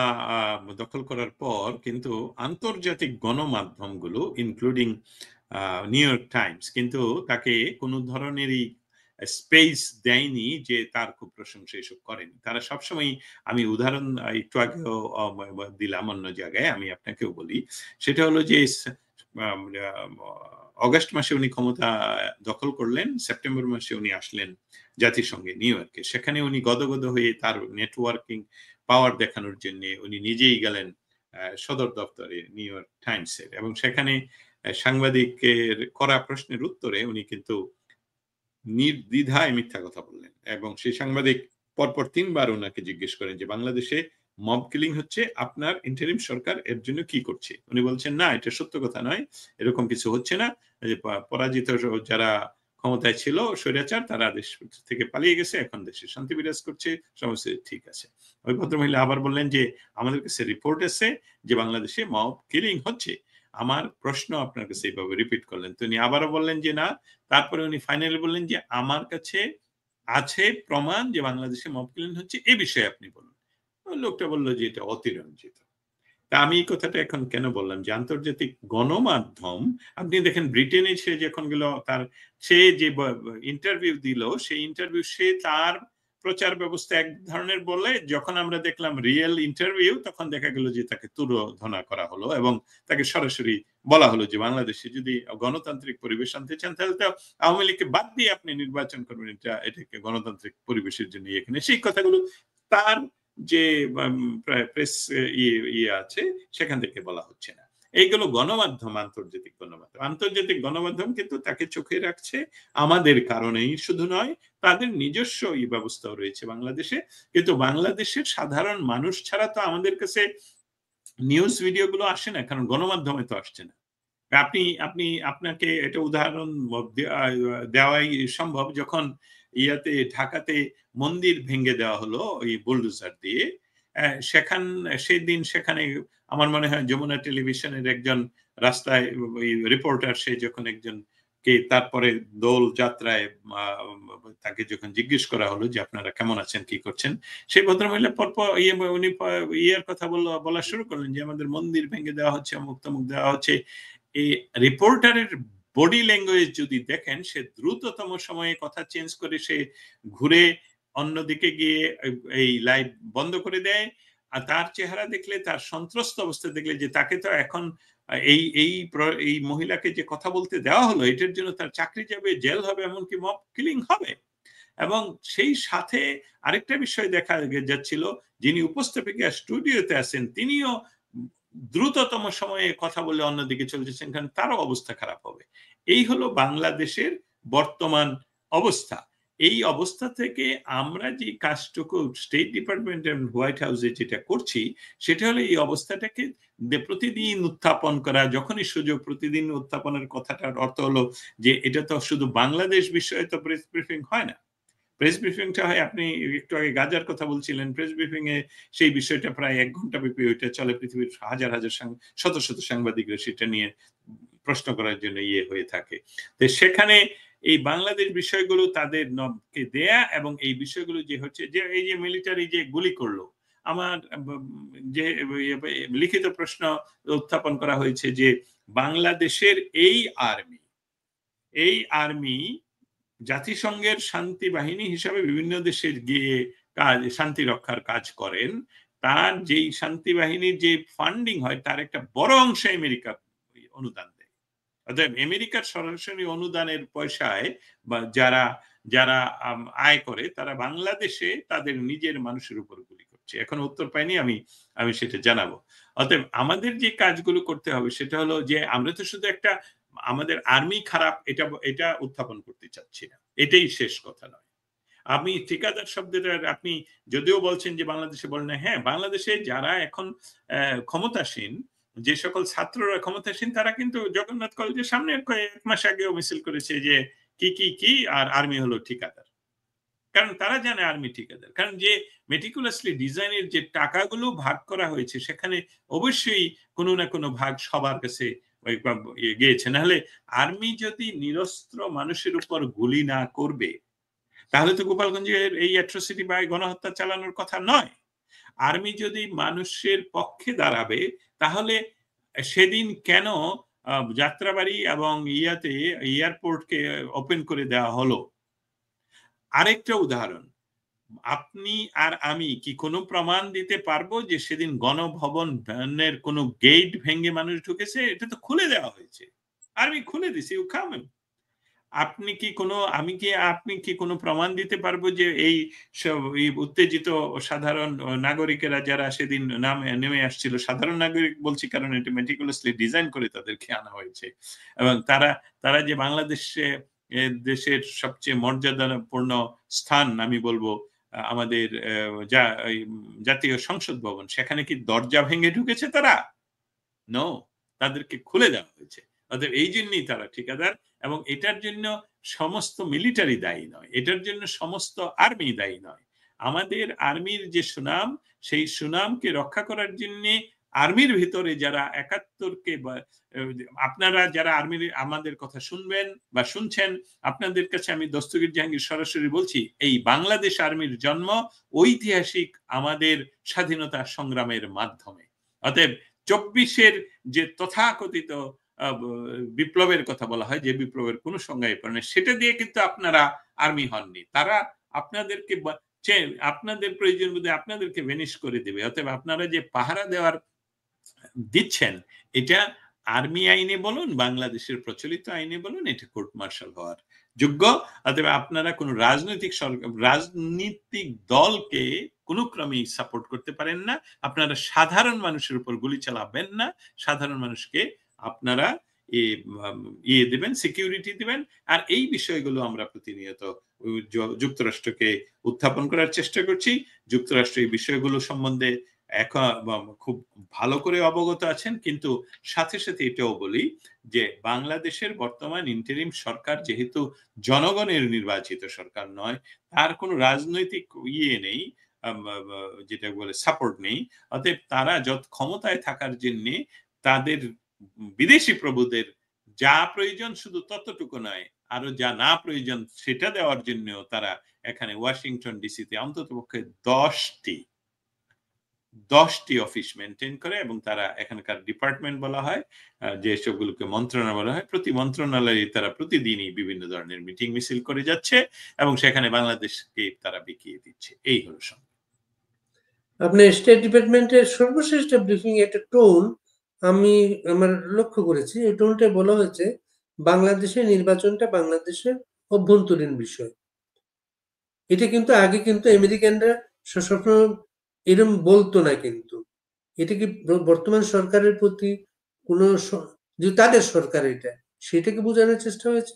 দখল করার পর কিন্তু আন্তর্জাতিক গণমাধ্যমগুলো ইনক্লুডিং নিউ ইয়র্ক টাইমস কিন্তু তাকে কোনো ধরনেরই স্পেস দেয়নি যে তার খুব প্রশংসা এসব করেনি। তারা সবসময়, আমি উদাহরণ একটু আগেও দিলাম অন্য জায়গায়, আমি আপনাকেও বলি, সেটা হলো যে অগাস্ট মাসে উনি ক্ষমতা দখল করলেন, সেপ্টেম্বর মাসে উনি আসলেন জাতিসংঘে নিউ ইয়র্কে। সেখানে উনি গদগদ হয়ে তার নেটওয়ার্কিং পাওয়ার দেখানোর জন্য উনি নিজেই গেলেন সদর দপ্তরে নিউ ইয়র্ক টাইমসের, এবং সেখানে সাংবাদিকের করা প্রশ্নের উত্তরে উনি কিন্তু নির্দ্বিধায় মিথ্যা কথা বললেন। এবং সেই সাংবাদিক পরপর ৩ বার ওনাকে জিজ্ঞেস করেন যে বাংলাদেশে মব কিলিং হচ্ছে, আপনার ইন্টারিম সরকার এর জন্য কি করছে? উনি বলছেন না, এটা সত্য কথা নয়, এরকম কিছু হচ্ছে না। পরাজিত যারা ক্ষমতায় ছিল স্বৈরাচার, তারা দেশ থেকে পালিয়ে গেছে, এখন দেশে শান্তি বিরাজ করছে, সমস্ত ঠিক আছে। ওই ভদ্রমহিলা আবার বললেন যে আমাদের কাছে রিপোর্ট আছে যে বাংলাদেশে মব কিলিং হচ্ছে। আমার প্রশ্ন আপনার কাছে এইভাবে রিপিট করলেন, তো উনি আবারও বললেন যে না। তারপরে উনি ফাইনালি বললেন যে আমার কাছে আছে প্রমাণ যে বাংলাদেশে মব কিলিং হচ্ছে, এই বিষয়ে আপনি বলুন। লোকটা বলল যে এটা অতিরঞ্জিত। তা আমি এই কথাটা এখন কেন বললাম যে আন্তর্জাতিক গণমাধ্যম, আপনি দেখেন ব্রিটেনে সে যখন গেল, সে যে ইন্টারভিউ দিল, সেই ইন্টারভিউ সে তার প্রচার ব্যবস্থা এক ধরনের বলে, যখন আমরা দেখলাম রিয়েল ইন্টারভিউ তখন দেখা গেল যে তাকে তুলোধনা করা হলো এবং তাকে সরাসরি বলা হলো যে বাংলাদেশে যদি গণতান্ত্রিক পরিবেশ আনতে চান তাহলে তো আওয়ামী লীগকে বাদ দিয়ে আপনি নির্বাচন করবেন, এটাকে গণতান্ত্রিক পরিবেশের জন্য এখানে, সেই কথাগুলো তার যে প্রেস ইয়ে আছে সেখান থেকে বলা হচ্ছে না। এইগুলো গণমাধ্যম, আন্তর্জাতিক গণমাধ্যম কিন্তু তাকে চোখে রাখছে আমাদের কারণেই শুধু নয়, তাদের নিজস্ব ব্যবস্থাও রয়েছে বাংলাদেশে। কিন্তু বাংলাদেশের সাধারণ মানুষ ছাড়া তো আমাদের কাছে নিউজ ভিডিও গুলো আসে না, কারণ গণমাধ্যমে তো আসছে না। আপনি আপনি আপনাকে এটা উদাহরণ দেওয়াই সম্ভব, যখন ঢাকাতে মন্দির ভেঙে দেওয়া হলো ওই বুলডোজার দিয়ে, সেদিন সেখানে আমার মনে হয় যমুনা টেলিভিশনের একজন রাস্তায় ওই রিপোর্টার, সে যখন একজনকে তারপরে দোল যাত্রায় তাকে যখন জিজ্ঞেস করা হলো যে আপনারা কেমন আছেন, কি করছেন, সেই ভদ্রমহিলা পরপর উনি ইয়ের কথা বলা শুরু করলেন যে আমাদের মন্দির ভেঙে দেওয়া হচ্ছে, অমুক তমুক দেওয়া হচ্ছে। এই রিপোর্টারের বডি ল্যাঙ্গুয়েজ যদি দেখেন, সে দ্রুততম সময়ে কথা চেঞ্জ করে সে ঘুরে অন্যদিকে গিয়ে এই লাইভ বন্ধ করে দেয়। আর তার চেহারা দেখলে, তার সন্ত্রস্ত অবস্থা দেখলে, যে তাকে তো এখন এই এই এই মহিলাকে যে কথা বলতে দেওয়া হলো এটার জন্য তার চাকরি যাবে, জেল হবে, এমনকি মব কিলিং হবে। এবং সেই সাথে আরেকটা বিষয় দেখা যাচ্ছিল, যিনি উপস্থাপিকা স্টুডিওতে আছেন তিনিও দ্রুততম সময়ে কথা বলে অন্যদিকে চলে যাচ্ছেন, কারণ তারও অবস্থা খারাপ হবে। এই হলো বাংলাদেশের বর্তমান অবস্থা। এই অবস্থা থেকে আমরা যে কাজটুকু স্টেট ডিপার্টমেন্ট এবং হোয়াইট হাউসে যেটা করছি সেটা হলো এই অবস্থাটাকে প্রতিদিন উত্থাপন করা, যখনই সুযোগ প্রতিদিন উত্থাপনের কথাটার অর্থ হলো যে এটা তো শুধু বাংলাদেশ বিষয়ে তো প্রেস ব্রিফিং হয় না। প্রেস ব্রিফিংটা হয়, আপনি একটু আগে গাজার কথা বলছিলেন, প্রেস ব্রিফিং এ সেই বিষয়টা প্রায় ১ ঘন্টা ব্যাপী ওইটা চলে, পৃথিবীর হাজার হাজার শত শত সাংবাদিকরা সেটা নিয়ে প্রশ্ন করার জন্য হয়ে থাকে। তো সেখানে এই বাংলাদেশ বিষয়গুলো তাদের কে দেয়া, এবং এই বিষয়গুলো যে হচ্ছে যে এই যে মিলিটারি যে গুলি করলো, আমার যে লিখিত প্রশ্ন উত্থাপন করা হয়েছে যে বাংলাদেশের এই আর্মি জাতিসংঘের শান্তি বাহিনী হিসাবে বিভিন্ন দেশে গিয়ে শান্তি রক্ষার কাজ করেন। তার যেই শান্তি বাহিনীর যে ফান্ডিং হয় তার একটা বড় অংশ আমেরিকা অনুদান দেয়। অতএব আমেরিকার সরাসরি অনুদানের পয়সায় বা যারা যারা আয় করে তারা বাংলাদেশে তাদের নিজের মানুষের উপর গুলি করছে। এখন উত্তর পাইনি, আমি সেটা জানাবো। অতএব আমাদের যে কাজগুলো করতে হবে সেটা হলো যে আমরা তো শুধু একটা আমাদের আর্মি খারাপ এটা উত্থাপন করতে চাচ্ছি না, এটাই শেষ কথা নয়। আমি ঠিকাদার শব্দটা আপনি যদিও বলছেন যে বাংলাদেশে বলেন না, হ্যাঁ বাংলাদেশে যারা এখন ক্ষমতাসীন, যে সকল ছাত্ররা ক্ষমতাসীন তারা কিন্তু জগন্নাথ কলেজের সামনে ১ মাস আগেও মিছিল করেছে যে কি আর আর্মি হলো ঠিকাদার। কারণ তারা জানে আর্মি ঠিকাদার, কারণ যে মেটিকুলাসলি ডিজাইনের যে টাকাগুলো ভাগ করা হয়েছে সেখানে অবশ্যই কোনো না কোনো ভাগ সবার কাছে গিয়েছে। নাহলে আর্মি যদি নিরস্ত্র মানুষের উপর গুলি না করবে তাহলে তো গোপালগঞ্জের এই অ্যাট্রোসিটি বা গণহত্যা চালানোর কথা নয়। আর্মি যদি মানুষের পক্ষে দাঁড়াবে তাহলে সেদিন কেন যাত্রাবাড়ি এবং এয়ারপোর্টকে ওপেন করে দেওয়া হলো? আরেকটা উদাহরণ, আপনি আর আমি কি কোনো প্রমাণ দিতে পারবো যে সেদিন গণভবনের কোনো গেট ভেঙে মানুষ ঢুকেছে? এটা তো খুলে দেওয়া হয়েছে, আর্মি খুলে দিছে। আপনি কি কোনো প্রমাণ দিতে পারবো যে এই উত্তেজিত সাধারণ নাগরিকেরা যারা সেদিন নেমে আসছিল, সাধারণ নাগরিক বলছি কারণ এটা মেটিকুলাসলি ডিজাইন করে তাদেরকে আনা হয়েছে, এবং তারা যে বাংলাদেশে দেশের সবচেয়ে মর্যাদাপূর্ণ স্থান আমি বলবো আমাদের জাতীয় সংসদ ভবন, সেখানে কি দরজা ভেঙে ঢুকেছে তারা? নো, তাদেরকে খুলে দেওয়া হয়েছে। অতএব এই জন্যই তারা ঠিকাদার, এবং এটার জন্য সমস্ত মিলিটারি দায়ী নয়, এটার জন্য সমস্ত আর্মি দায়ী নয়। আমাদের আর্মির যে সুনাম, সেই সুনামকে রক্ষা করার জন্য আর্মির ভিতরে যারা ৭১কে আপনারা যারা আর্মির আমাদের কথা শুনবেন বা শুনছেন, আপনাদের কাছে আমি দস্তগীর জাহাঙ্গীর সরাসরি বলছি, এই বাংলাদেশ আর্মির জন্ম ঐতিহাসিক আমাদের স্বাধীনতা সংগ্রামের মাধ্যমে। অতএব ২৪-এর যে তথাকথিত বিপ্লবের কথা বলা হয়, যে বিপ্লবের কোনো সংজ্ঞাই পড়ে না, সেটা দিয়ে কিন্তু আপনারা আর্মি হননি। তারা আপনাদেরকে আপনাদের প্রয়োজন বোধে আপনাদেরকে ভেনিশ করে দেবে। অতএব আপনারা যে পাহারা দিচ্ছেন এটা আর্মি আইনে বলুন, বাংলাদেশের প্রচলিত আইনে বলুন, এটা কোর্ট মার্শাল হওয়ার যোগ্য। অতএব আপনারা কোন রাজনীতিক দলকে কোনো ক্রমেই সাপোর্ট করতে পারেন না। আপনারা সাধারণ মানুষের উপর গুলি চালাবেন না। সাধারণ মানুষকে আপনারা দেবেন, সিকিউরিটি দিবেন। আর এই বিষয়গুলো আমরা প্রতিনিয়ত যুক্তরাষ্ট্রকে উত্থাপন করার চেষ্টা করছি। যুক্তরাষ্ট্র এই বিষয়গুলো সম্বন্ধে খুব ভালো করে অবগত আছেন, কিন্তু সাথে সাথে এটাও বলি যে বাংলাদেশের বর্তমান ইন্টারিম সরকার যেহেতু জনগণের নির্বাচিত সরকার নয়, তার কোনো রাজনৈতিক নেই, যেটা বলে সাপোর্ট নেই। অতএব তারা ক্ষমতায় থাকার জন্য তাদের বিদেশি প্রভুদের যা প্রয়োজন শুধু ততটুকু নয়, আরো যা না প্রয়োজন সেটা দেওয়ার জন্য তারা এখানে ওয়াশিংটন ডিসিতে অন্ততপক্ষে 10টি অফিস মেনটেন করে, এবং তারা এখানকার ডিপার্টমেন্ট বলা হয়, যে সবগুলোকে মন্ত্রণালয় বলা হয়। প্রতি মন্ত্রণালয়ে তারা প্রতিদিনই বিভিন্ন ধরনের মিটিং মিছিল করে যাচ্ছে, এবং সেখানে বাংলাদেশকে তারা বিকিয়ে দিচ্ছে। এই হলো সংবাদ। আপনি স্টেট ডিপার্টমেন্টের সর্বশেষ ব্রিফিং একটা টোন আমি আমার লক্ষ্য করেছি। এই টোনটা বলা হয়েছে বাংলাদেশের নির্বাচনটা বাংলাদেশের অভ্যন্তরীণ বিষয়। এটা কিন্তু আগে কিন্তু আমেরিকানরা সবসময় এরকম বলতো না, কিন্তু এটা কি বর্তমান সরকারের প্রতি কোন যে তাদের সরকার এটা সেটাকে বোঝানোর চেষ্টা হয়েছে?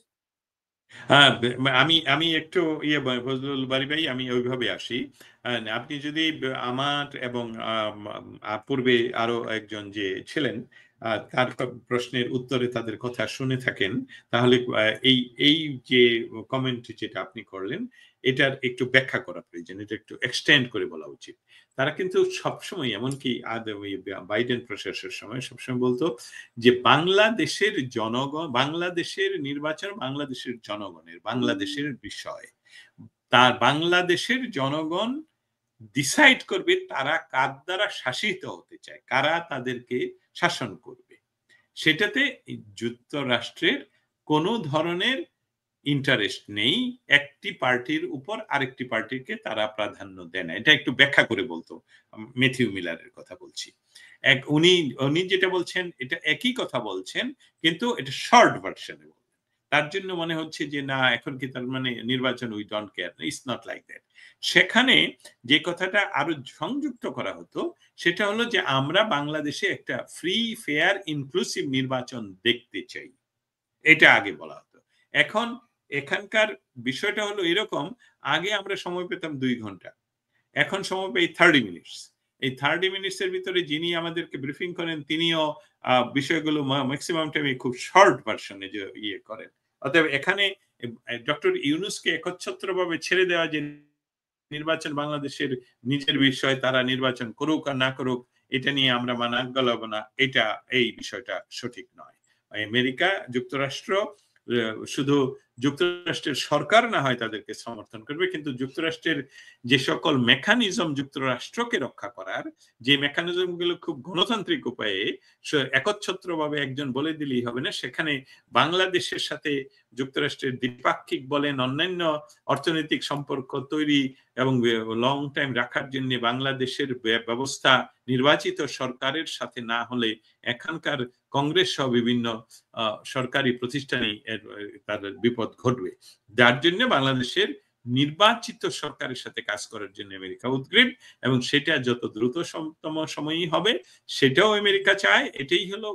আমি আমি একটু ফজলুল বারী ভাই, আমি ওইভাবে আসি। আপনি যদি আমার এবং পূর্বে আরো একজন যে ছিলেন তার প্রশ্নের উত্তরে তাদের কথা শুনে থাকেন, তাহলে এই এই যে কমেন্ট যেটা আপনি করলেন এটার একটু ব্যাখ্যা করা প্রয়োজন, এটা একটু এক্সটেন্ড করে বলা উচিত। তারা কিন্তু সবসময়, এমনকি বাইডেন প্রশাসনের সময় সবসময় বলতো যে বাংলাদেশের জনগণ, বাংলাদেশের নির্বাচন বাংলাদেশের জনগণের, বাংলাদেশের বিষয়। তার বাংলাদেশের জনগণ ডিসাইড করবে তারা কার দ্বারা শাসিত হতে চায়, কারা তাদেরকে শাসন করবে। সেটাতে যুক্তরাষ্ট্রের কোনো ধরনের ইন্টারেস্ট নেই। একটি পার্টির উপর আরেকটি পার্টিকে তারা প্রাধান্য দেয় না। এটা একটু ব্যাখ্যা করে বলতো, ম্যাথিউ মিলারের কথা বলছি। উনি উনি যেটা বলছেন এটা একই কথা বলছেন, কিন্তু এটা শর্ট ভার্সনে বলছেন। তার জন্য মনে হচ্ছে যে না, এখন কি তার মানে নির্বাচন we don't care. It's not like that. সেখানে যে কথাটা আরো সংযুক্ত করা হতো সেটা হলো যে আমরা বাংলাদেশে একটা ফ্রি, ফেয়ার, ইনক্লুসিভ নির্বাচন দেখতে চাই, এটা আগে বলা হতো। এখন এখানকার বিষয়টা হলো এরকম, আগে আমরা সময় পেতাম 2 ঘন্টা, এখন সময় পাই 30 মিনিটস। এই 30 মিনিটস এর ভিতরে যিনি আমাদেরকে ব্রিফিং করেন তিনিও বিষয়গুলো ম্যাক্সিমাম টাইমে খুব শর্ট ভার্সনে যে করেন। অতএব এখানে ডক্টর ইউনূসকে একচ্ছত্রভাবে ছেড়ে দেওয়া যে নির্বাচন বাংলাদেশের নিজের বিষয়, তারা নির্বাচন করুক আর না করুক এটা নিয়ে আমরা নাক গলাবো না, এটা এই বিষয়টা সঠিক নয়। আমেরিকা যুক্তরাষ্ট্র শুধু যুক্তরাষ্ট্রের সরকার না হয় তাদেরকে সমর্থন করবে, কিন্তু যুক্তরাষ্ট্রের যে সকল মেকানিজম যুক্তরাষ্ট্রকে রক্ষা করার, যে মেকানিজম গুলো খুব গণতান্ত্রিক উপায়ে একচ্ছত্রভাবে একজন বলে দিলেই হবে না, সেখানে বাংলাদেশের সাথে যুক্তরাষ্ট্রের দ্বিপাক্ষিক বলেন, অন্যান্য অর্থনৈতিক সম্পর্ক তৈরি এবং লং টাইম রাখার জন্য বাংলাদেশের ব্যবস্থা নির্বাচিত সরকারের সাথে না হলে এখানকার কংগ্রেস সহ বিভিন্ন সরকারি প্রতিষ্ঠানে তার বিপদ ঘটবে। যার জন্য বাংলাদেশের নির্বাচিত সরকারের সাথে কাজ করার জন্য আমেরিকা উদ্গ্রীব, এবং সেটা যত দ্রুততম সময়ই হবে সেটাও আমেরিকা চায়। এটাই হলো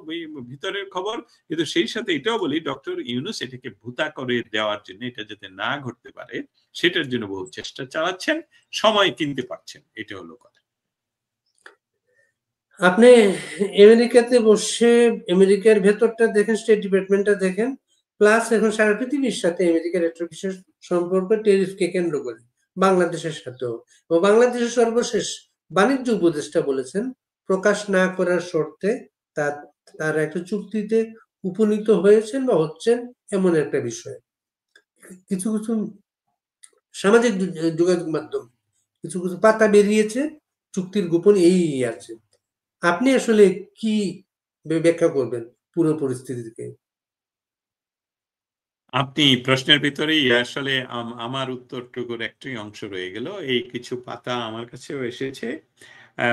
ভিতরের খবর। কিন্তু সেই সাথে এটাও বলি, ডক্টর ইউনূস এটাকে ভুতা করে দেওয়ার জন্য, এটা যাতে না ঘটতে পারে সেটার জন্য বহু চেষ্টা চালাচ্ছেন, সময় কিনতে পারছেন, এটা হলো কথা। আপনি আমেরিকাতে বসে আমেরিকার ভেতরটা দেখেন, স্টেট ডিপার্টমেন্টটা দেখেন, প্লাস এখন সারা পৃথিবীর সাথে আমেরিকার একটা বিশেষ সম্পর্ক টেরিফকে কেন্দ্র করে, বাংলাদেশের সাথেও। এবং বাংলাদেশের সর্বশেষ বাণিজ্য উপদেষ্টা বলেছেন প্রকাশ না করার শর্তে তার একটা চুক্তিতে উপনীত হয়েছেন বা হচ্ছেন, এমন একটা বিষয়। কিছু কিছু সামাজিক যোগাযোগ মাধ্যম, কিছু কিছু পাতা বেরিয়েছে, চুক্তির গোপন এই আছে। আপনি আসলে কি ব্যাখ্যা করবেন পুরো পরিস্থিতিকে? আপনি প্রশ্নের ভিতরেই আসলে আমার উত্তরটুকুর একটি অংশ রয়ে গেল। এই কিছু পাতা আমার কাছেও এসেছে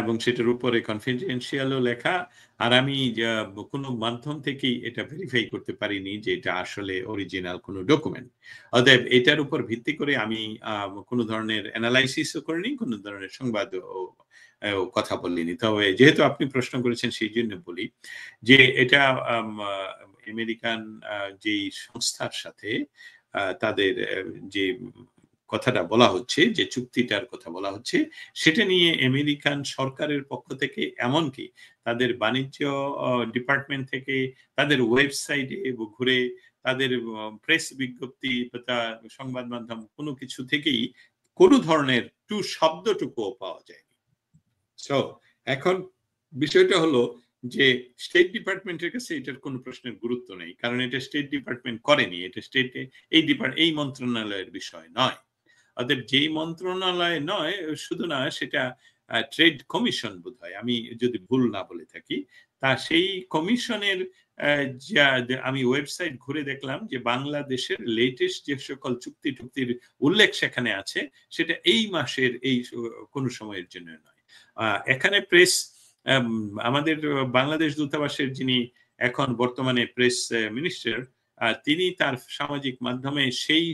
এবং সেটার উপরে কনফিডেন্সিয়ালও লেখা, আর আমি কোনো মাধ্যম থেকেই এটা ভেরিফাই করতে পারিনি যে এটা আসলে অরিজিনাল কোনো ডকুমেন্ট। অতএব এটার উপর ভিত্তি করে আমি কোনো ধরনের অ্যানালাইসিসও করিনি, কোনো ধরনের সংবাদ কথা বলিনি। তবে যেহেতু আপনি প্রশ্ন করেছেন সেই জন্য বলি যে এটা আমেরিকান যেই সংস্থার সাথে তাদের যে কথাটা বলা হচ্ছে, যে চুক্তিটার কথা বলা হচ্ছে, সেটা নিয়ে আমেরিকান সরকারের পক্ষ থেকে, এমনকি তাদের বাণিজ্য ডিপার্টমেন্ট থেকে, তাদের ওয়েবসাইটে ঘুরে, তাদের প্রেস বিজ্ঞপ্তি, সংবাদ মাধ্যম, কোনো কিছু থেকেই কোনো ধরনের শব্দটুকুও পাওয়া যায়নি। সো এখন বিষয়টা হলো যে স্টেট ডিপার্টমেন্টের কাছে এটার কোনো প্রশ্নের গুরুত্ব নেই, কারণ এটা স্টেট ডিপার্টমেন্ট করেনি, এটা স্টেটে এই মন্ত্রণালয়ের বিষয় নয়। অতএব যেই মন্ত্রণালয় নয়, শুধু না, সেটা ট্রেড কমিশন বোধহয়, আমি যদি ভুল না বলে থাকি, তা সেই কমিশনের আমি ওয়েবসাইট ঘুরে দেখলাম যে বাংলাদেশের লেটেস্ট যে সকল চুক্তির উল্লেখ সেখানে আছে, সেটা এই মাসের এই কোন সময়ের জন্য নয়। এখানে প্রেস, আমাদের বাংলাদেশ দূতাবাসের যিনি এখন বর্তমানে প্রেস মিনিস্টার, তিনি তার সামাজিক মাধ্যমে সেই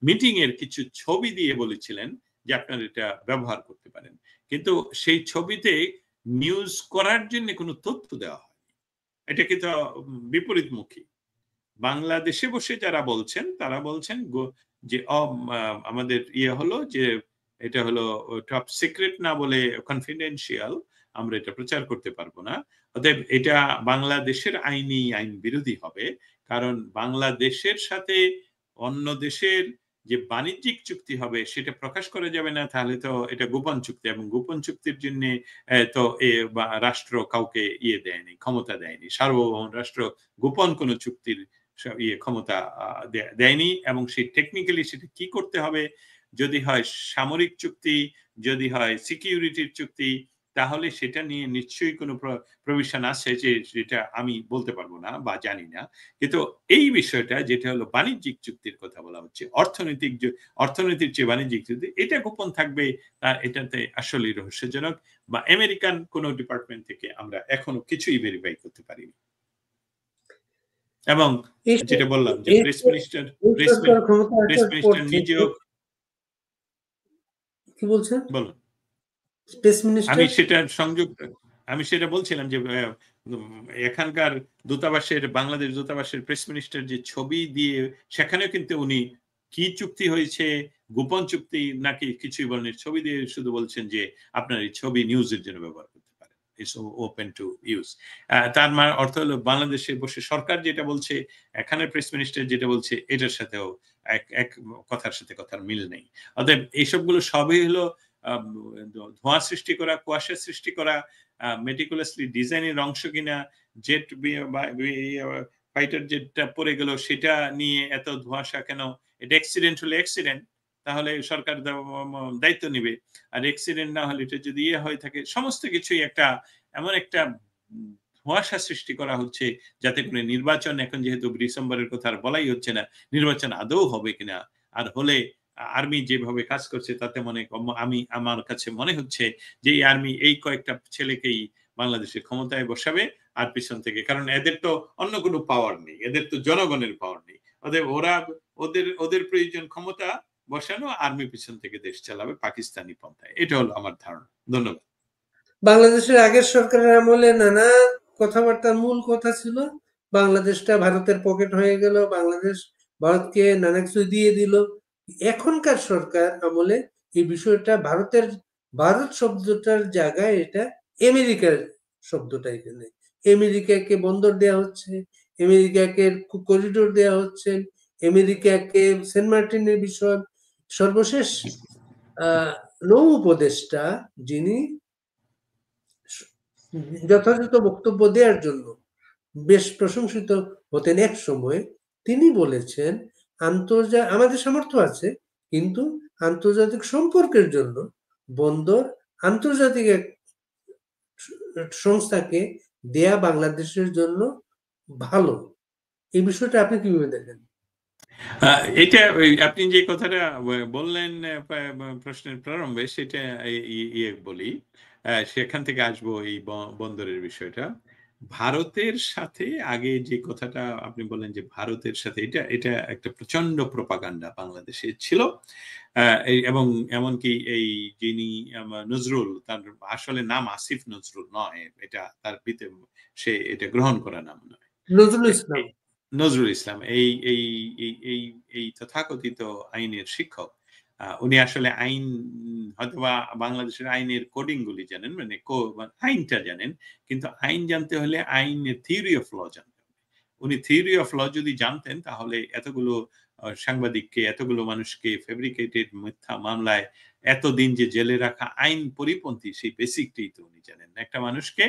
মিটিং এর কিছু ছবি দিয়ে বলেছিলেন যে আপনারা এটা ব্যবহার করতে পারেন, কিন্তু সেই ছবিতে নিউজ করার জন্য কোনো তথ্য দেওয়া হয়নি। এটা কিন্তু বিপরীতমুখী। বাংলাদেশে বসে যারা বলছেন তারা বলছেন যে আমাদের ইয়ে হলো যে এটা হলো টপ সিক্রেট না বলে কনফিডেন্সিয়াল, আমরা এটা প্রচার করতে পারবো না। অতএব এটা বাংলাদেশের আইন বিরোধী হবে, কারণ বাংলাদেশের সাথে অন্য দেশের যে বাণিজ্যিক চুক্তি হবে সেটা প্রকাশ করা যাবে না, তাহলে তো এটা গোপন চুক্তি, এবং গোপন চুক্তির জন্য তো রাষ্ট্র কাউকে ইয়ে দেয়নি, ক্ষমতা দেয়নি, সার্বভৌম রাষ্ট্র গোপন কোন চুক্তির ক্ষমতা দেয়নি। এবং সেই টেকনিক্যালি সেটা কি করতে হবে, যদি হয় সামরিক চুক্তি, যদি হয় সিকিউরিটির চুক্তি, তাহলে সেটা নিয়ে নিশ্চয়ই কোনো প্রভিশন আছে যে যেটা আমি বলতে পারবো না বা জানি না। কিন্তু এই বিষয়টা যেটা হলো বাণিজ্যিক চুক্তির কথা বলা হচ্ছে, অর্থনীতির চেয়ে বাণিজ্যিক চুক্তি, এটা গোপন থাকবে, এটাতে আসলে রহস্যজনক, বা আমেরিকান কোন ডিপার্টমেন্ট থেকে আমরা এখনো কিছুই ভেরিফাই করতে পারিনি। এবং যেটা বললাম যে প্রেস সরকার ক্ষমতা আসার পর মিনিস্টার থেকে নিজেও কি বলছেন, বলুন। স্পেস মিনিস্টার, আমি সেটা বলছিলাম যে এখানকার বাংলাদেশ দূতাবাসের প্রেস মিনিস্টার যে ছবি দিয়ে, সেখানেও কিন্তু উনি কি চুক্তি হয়েছে, গোপন চুক্তি নাকি কিছুই বলেন, ছবি দিয়ে শুধু বলছেন যে আপনার এই ছবি নিউজের জন্য ব্যবহার করতে পারেন, ইটস ওপেন টু ইউজ। তার মানে অর্থ হলো বাংলাদেশে বসে সরকার যেটা বলছে, এখানে প্রেস মিনিস্টার যেটা বলছে, এটার সাথেও এক কথার সাথে কথার মিল নেই। অতএব এইসবগুলো সবই হলো ধোঁয়া সৃষ্টি করা, কুয়াশা সৃষ্টি করা, মেটিকুলাসলি ডিজাইনের অংশ কিনা, জেট ফাইটার জেটটা পড়ে গেল সেটা নিয়ে এত ধোঁয়াশা কেন, এটা অ্যাক্সিডেন্ট হলে অ্যাক্সিডেন্ট, তাহলে সরকার দায়িত্ব নিবে, আর অ্যাক্সিডেন্ট না হলে এটা যদি ইয়ে হয়ে থাকে, সমস্ত কিছুই একটা এমন একটা ধোঁয়াশা সৃষ্টি করা হচ্ছে, যাতে করে নির্বাচন, এখন যেহেতু ডিসেম্বরের কথা আর বলাই হচ্ছে না, নির্বাচন আদৌ হবে কিনা, আর হলে আর্মি যেভাবে কাজ করছে তাতে আমার কাছে মনে হচ্ছে যে এই আর্মি এই কয়েকটা ছেলেকেই বাংলাদেশের ক্ষমতায় বসাবে, আর পিছন থেকে, কারণ এদের তো অন্য কোনো পাওয়ার নেই, এদের তো জনগণের পাওয়ার নেই, ওদের প্রয়োজন ক্ষমতা বসানো, আর্মি পিছন থেকে দেশ চালাবে পাকিস্তানি পন্থায়। এটা হলো আমার ধারণা। ধন্যবাদ। বাংলাদেশের আগের সরকারের আমলে নানা কথাবার্তার মূল কথা ছিল বাংলাদেশটা ভারতের পকেট হয়ে গেল, বাংলাদেশ ভারতকে নানা কিছু দিয়ে দিল। এখনকার সরকার আমলে এই বিষয়টা ভারত শব্দটার জায়গায় এটা আমেরিকার শব্দটা এখানে, আমেরিকাকে বন্দর দেয়া হচ্ছে, আমেরিকাকে করিডোর দেয়া হচ্ছে, আমেরিকাকে সেন্ট মার্টিনের বিষয়। সর্বশেষ নৌ উপদেষ্টা যিনি যথাযথ বক্তব্য দেওয়ার জন্য বেশ প্রশংসিত হতেন এক সময়, তিনি বলেছেন আমাদের সামর্থ্য আছে, কিন্তু আন্তর্জাতিক সম্পর্কের জন্য বন্দর আন্তর্জাতিক এক সংস্থাকে দেয়া বাংলাদেশের জন্য ভালো। এই বিষয়টা আপনি কিভাবে দেখেন? এটা আপনি যে কথাটা বললেন প্রশ্নের প্রারম্ভে, সেটা ইয়ে বলি, সেখান থেকে আসবো এই বন্দরের বিষয়টা। ভারতের সাথে আগে যে কথাটা আপনি বললেন যে ভারতের সাথে, এটা একটা প্রচন্ড প্রপাগান্ডা বাংলাদেশে ছিল, এবং এমনকি এই যিনি নজরুল, তার আসলে নাম আসিফ নজরুল নয়, এটা তার সে এটা গ্রহণ করা নাম নয়, নজরুল ইসলাম। নজরুল ইসলাম, এই এই এই এই তথাকথিত আইনের শিক্ষক, উনি আসলে আইন, হয়তোবা বাংলাদেশের আইনের কোডিং গুলি জানেন, মানে আইনটা জানেন, কিন্তু আইন জানতে হলে আইনের থিওরি অফ ল জানতে হবে। উনি থিওরি অফ ল যদি জানতেন, তাহলে এতগুলো সাংবাদিককে, এতগুলো মানুষকে ফেব্রিকেটেড মিথ্যা মামলায় এতদিন যে জেলে রাখা আইন পরিপন্থী, সেই বেসিকটাই তো উনি জানেন। একটা মানুষকে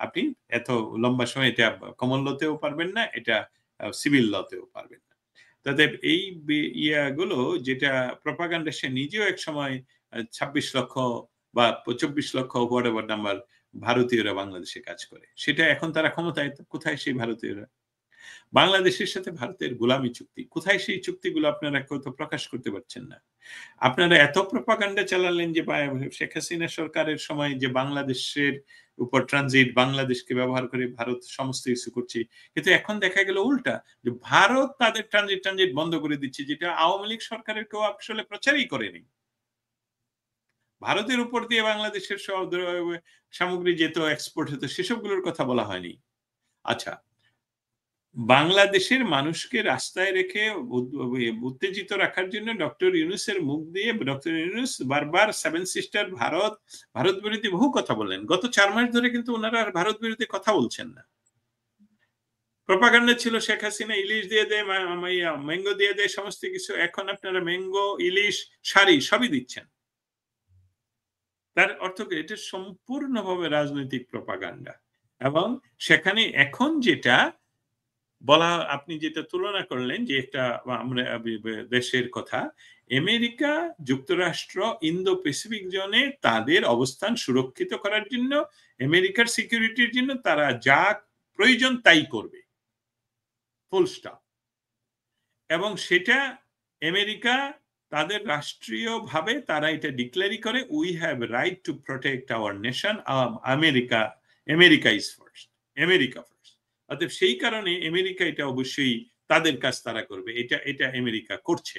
আপনি এত লম্বা সময়, এটা কমন লতেও পারবেন না, এটা সিভিল লতেও পারবেন না। তাতে এই ইয়াগুলো, যেটা প্রপাগান্ডা, সে নিজেও এক সময় 26 লক্ষ বা 24 লক্ষ হোয়াটএভার নাম্বার ভারতীয়রা বাংলাদেশে কাজ করে, সেটা এখন তারা ক্ষমতায়, কোথায় সেই ভারতীয়রা? বাংলাদেশের সাথে ভারতের গোলামী চুক্তি, কোথায় সেই চুক্তিগুলো? আপনারা কত প্রকাশ করতে পারছেন না। আপনারা এত প্রপাগান্ডা চালালেন যে শেখ হাসিনা সরকারের সময়, যে বাংলাদেশের উপর ট্রানজিট, বাংলাদেশকে ব্যবহার করে ভারত সমস্ত কিছু করছে, কিন্তু এখন দেখা গেল উল্টা, যে ভারত তাদের ট্রানজিট বন্ধ করে দিচ্ছে, যেটা আওয়ামী লীগ সরকারের কেউ আসলে প্রচারই করেনি। ভারতের উপর দিয়ে বাংলাদেশের সব সামগ্রী যেত, এক্সপোর্ট হতো, সেসবগুলোর কথা বলা হয়নি। আচ্ছা, বাংলাদেশের মানুষকে রাস্তায় রেখে উত্তেজিত রাখার জন্য ডক্টর ইউনূসের মুখ দিয়ে ডক্টর ইউনূস বারবার সেভেন সিস্টার, ভারত বিরোধী বহু কথা বললেন। গত 4 মাস ধরে কিন্তু ওনারা আর ভারত বিরোধী কথা বলছেন না। প্রপাগান্ডা ছিল শেখ হাসিনা ইলিশ দিয়ে দেয়, ম্যাঙ্গো দিয়ে দেয়, সমস্ত কিছু। এখন আপনারা ম্যাঙ্গো, ইলিশ, শাড়ি সবই দিচ্ছেন। তার অর্থ কি? এটা সম্পূর্ণভাবে রাজনৈতিক প্রপাগান্ডা। এবং সেখানে এখন যেটা বলা, আপনি যেটা তুলনা করলেন যে একটা আমরা দেশের কথা, আমেরিকা যুক্তরাষ্ট্র ইন্দো প্যাসিফিক জোনে তাদের অবস্থান সুরক্ষিত করার জন্য, আমেরিকার সিকিউরিটির জন্য তারা যা প্রয়োজন তাই করবে, ফুল স্টপ। এবং সেটা আমেরিকা তাদের রাষ্ট্রীয়ভাবে তারা এটা ডিক্লেয়ারই করে, we have right to protect our nation, America is first, America first. অতএব সেই কারণে আমেরিকা এটা অবশ্যই তাদের কাজ তারা করবে, এটা আমেরিকা করছে।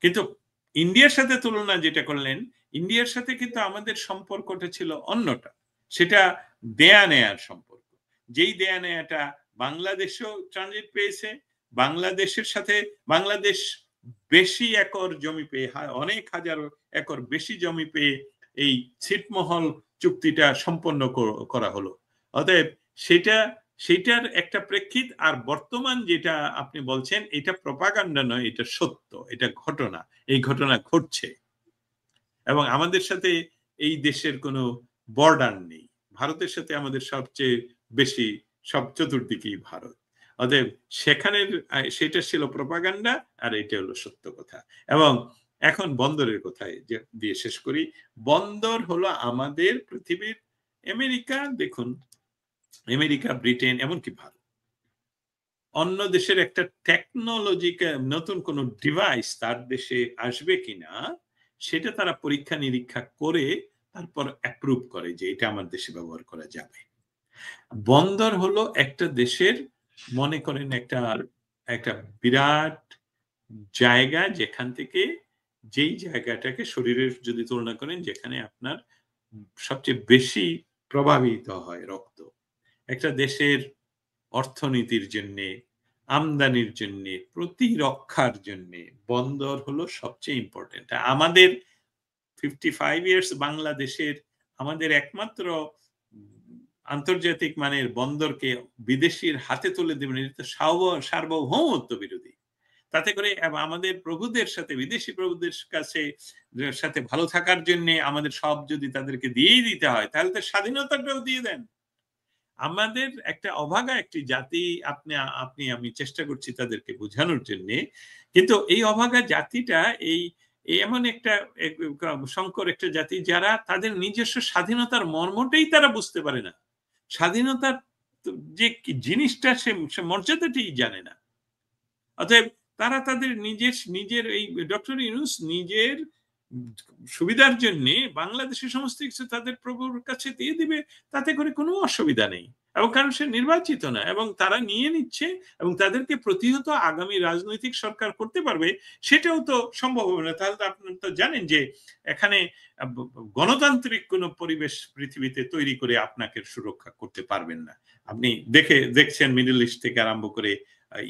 কিন্তু ইন্ডিয়ার সাথে তুলনা যেটা করলেন, ইন্ডিয়ার সাথে কিন্তু আমাদের সম্পর্কটা ছিল অন্যটা, সেটা দেয়া নেয়ার সম্পর্ক। যেই দেয়া নেয়াটা বাংলাদেশও ট্রানজিট পেয়েছে, বাংলাদেশের সাথে বাংলাদেশ বেশি একর জমি পেয়ে, অনেক হাজার একর বেশি জমি পেয়ে এই ছিটমহল চুক্তিটা সম্পন্ন করা হলো। অতএব সেটার একটা প্রেক্ষিত। আর বর্তমান যেটা আপনি বলছেন, এটা প্রপাগান্ডা নয়, এটা সত্য, এটা ঘটনা, এই ঘটনা ঘটছে। এবং আমাদের সাথে এই দেশের কোনো বর্ডার নেই, ভারতের সাথে আমাদের সবচেয়ে বেশি, সব চতুর্দিকেই ভারত। অতএব সেখানের সেটা ছিল প্রপাগান্ডা, আর এটা হলো সত্য কথা। এবং এখন বন্দরের কথায় দিয়ে শেষ করি। বন্দর হলো আমাদের পৃথিবীর, আমেরিকা দেখুন, আমেরিকা, ব্রিটেন, এমনকি ভারত, অন্য দেশের একটা টেকনোলজিকে নতুন কোন ডিভাইস তার দেশে আসবে কিনা সেটা তারা পরীক্ষা নিরীক্ষা করে তারপর অ্যাপ্রুভ করে যে এটা আমার দেশে ব্যবহার করা যাবে। বন্দর হলো একটা দেশের, মনে করেন একটা বিরাট জায়গা, যেখান থেকে, যেই জায়গাটাকে শরীরের যদি তুলনা করেন, যেখানে আপনার সবচেয়ে বেশি প্রভাবিত হয় রক্ত, একটা দেশের অর্থনীতির জন্য, আমদানির জন্য, প্রতিরক্ষার জন্য বন্দর হলো সবচেয়ে ইম্পর্টেন্ট। আমাদের 55 ইয়ার্স বাংলাদেশের, আমাদের একমাত্র আন্তর্জাতিক মানের বন্দরকে বিদেশির হাতে তুলে দেবেন, এটা তো সার্বভৌমত্ব বিরোধী। তাতে করে আমাদের প্রভুদের সাথে, বিদেশি প্রভুদের সাথে ভালো থাকার জন্য আমাদের সব যদি তাদেরকে দিয়েই দিতে হয়, তাহলে তো স্বাধীনতাটাও দিয়ে দেন। আমাদের একটা অভাগা একটি জাতি, আমি চেষ্টা করছি তাদেরকে বোঝানোর জন্য। কিন্তু এই অভাগা জাতিটা এমন একটা সংকর একটা জাতি, যারা তাদের নিজস্ব স্বাধীনতার মর্মটাই তারা বুঝতে পারে না। স্বাধীনতার যে জিনিসটা সে মর্যাদাটি জানে না। অতএব তারা তাদের নিজের এই ডক্টর ইউনূস নিজের সুবিধার জন্য বাংলাদেশের সমস্ত কিছু তাদের প্রভুর কাছে দিয়ে দিবে, তাতে করে কোনো অসুবিধা নেই। এবং কারণ সে নির্বাচিত না, এবং তারা নিয়ে নিচ্ছে, এবং তাদেরকে প্রতিহত আগামী রাজনৈতিক সরকার করতে পারবে, সেটাও তো সম্ভব হবে না। তাহলে তো আপনারা তো জানেন যে এখানে গণতান্ত্রিক কোনো পরিবেশ পৃথিবীতে তৈরি করে আপনাকে সুরক্ষা করতে পারবেন না। আপনি দেখছেন মিডল ইস্ট থেকে আরম্ভ করে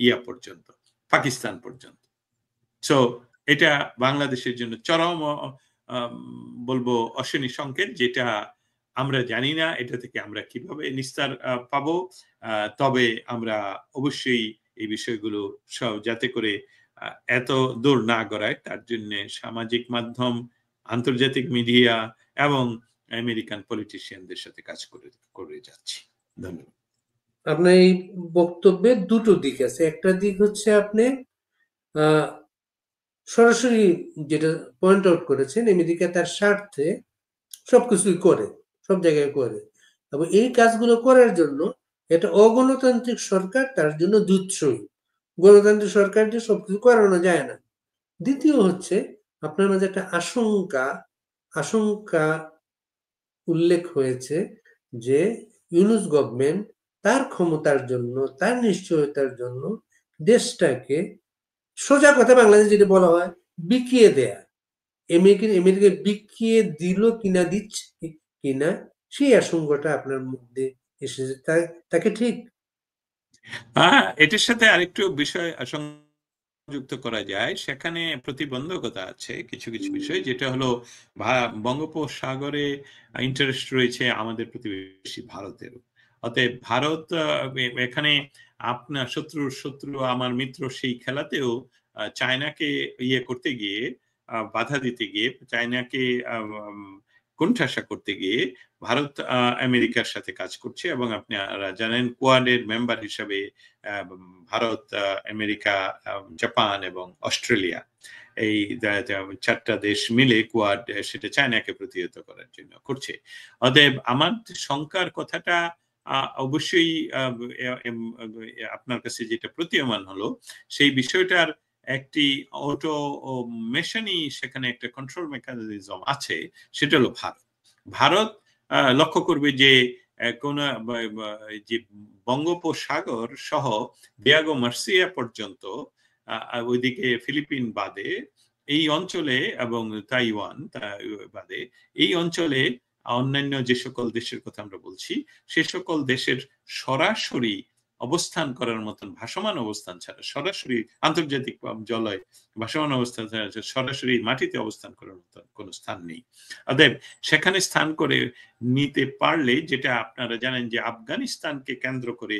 ইয়া পর্যন্ত, পাকিস্তান পর্যন্ত। সো এটা বাংলাদেশের জন্য চরম বলবো অশনি সংকেত, যেটা আমরা জানি না এটা থেকে আমরা কিভাবে নিস্তার পাবো। তবে আমরা অবশ্যই এই বিষয়গুলো যাতে করে এত দূর না গড়ায়, তার জন্য সামাজিক মাধ্যম, আন্তর্জাতিক মিডিয়া এবং আমেরিকান পলিটিশিয়ানদের সাথে কাজ করে যাচ্ছি। ধন্যবাদ। আপনার এই বক্তব্যের দুটো দিক আছে। একটা দিক হচ্ছে আপনি সরাসরি যেটা পয়েন্ট আউট করেছেন, আমেরিকা তার স্বার্থে সবকিছুই করে, সব জায়গায় করে, এবং এই কাজগুলো করার জন্য এটা অগণতান্ত্রিক সরকার তার জন্য দুৎসই। গণতান্ত্রিক সরকার যে সবকিছু করানো যায় না। দ্বিতীয় হচ্ছে, আপনার মাঝে একটা আশঙ্কা উল্লেখ হয়েছে যে ইউনূস গভর্নমেন্ট তার ক্ষমতার জন্য, তার নিশ্চয়তার জন্য দেশটাকে, সোজা কথা বাংলাদেশ যেটা বলা হয়, বিকিয়ে দেয়া, আমেরিকা বিকিয়ে দিল কিনা, দিচ্ছে কিনা, সেই আশঙ্কাটা আপনার মধ্যে এসেছে। তাকে ঠিক? এটির সাথে আরেকটু বিষয় যুক্ত করা যায়, সেখানে প্রতিবন্ধকতা আছে কিছু কিছু বিষয়, যেটা হলো বঙ্গোপসাগরে ইন্টারেস্ট রয়েছে আমাদের প্রতিবেশী ভারতের। অতএব ভারত এখানে আপনার শত্রুর শত্রু আমার মিত্র সেই খেলাতেও চায়নাকে ইয়ে করতে গিয়ে, বাধা দিতে গিয়ে, চায়নাকে কোণঠাসা করতে গিয়ে ভারত আমেরিকার সাথে কাজ করছে। এবং আপনারা জানেন কোয়াডের মেম্বার হিসাবে ভারত, আমেরিকা, জাপান এবং অস্ট্রেলিয়া, এই চারটা দেশ মিলে কোয়াড সেটা চায়নাকে প্রতিহত করার জন্য করছে। অতএব আমার শঙ্কার কথাটা অবশ্যই আপনার কাছে যেটা প্রতীয়মান হলো, সেই বিষয়টার একটি অটোমেশনই সেখানে একটা কন্ট্রোল মেকানিজম আছে, সেটা হলো ভারত। ভারত লক্ষ্য করবে যে কোন যে বঙ্গোপসাগর সহ দিয়াগো মার্সিয়া পর্যন্ত, ওইদিকে ফিলিপিন বাদে এই অঞ্চলে এবং তাইওয়ান বাদে এই অঞ্চলে অন্যান্য যে সকল দেশের কথা আমরা বলছি, সে সকল দেশের সরাসরি অবস্থান করার মতন ভাসমান অবস্থান ছাড়া, সরাসরি আন্তর্জাতিক জলয় ভাসমান অবস্থান ছাড়া সরাসরি মাটিতে অবস্থান করার মতন কোনো স্থান নেই। অতএব সেখানে স্থান করে নিতে পারলে, যেটা আপনারা জানেন যে আফগানিস্তানকে কেন্দ্র করে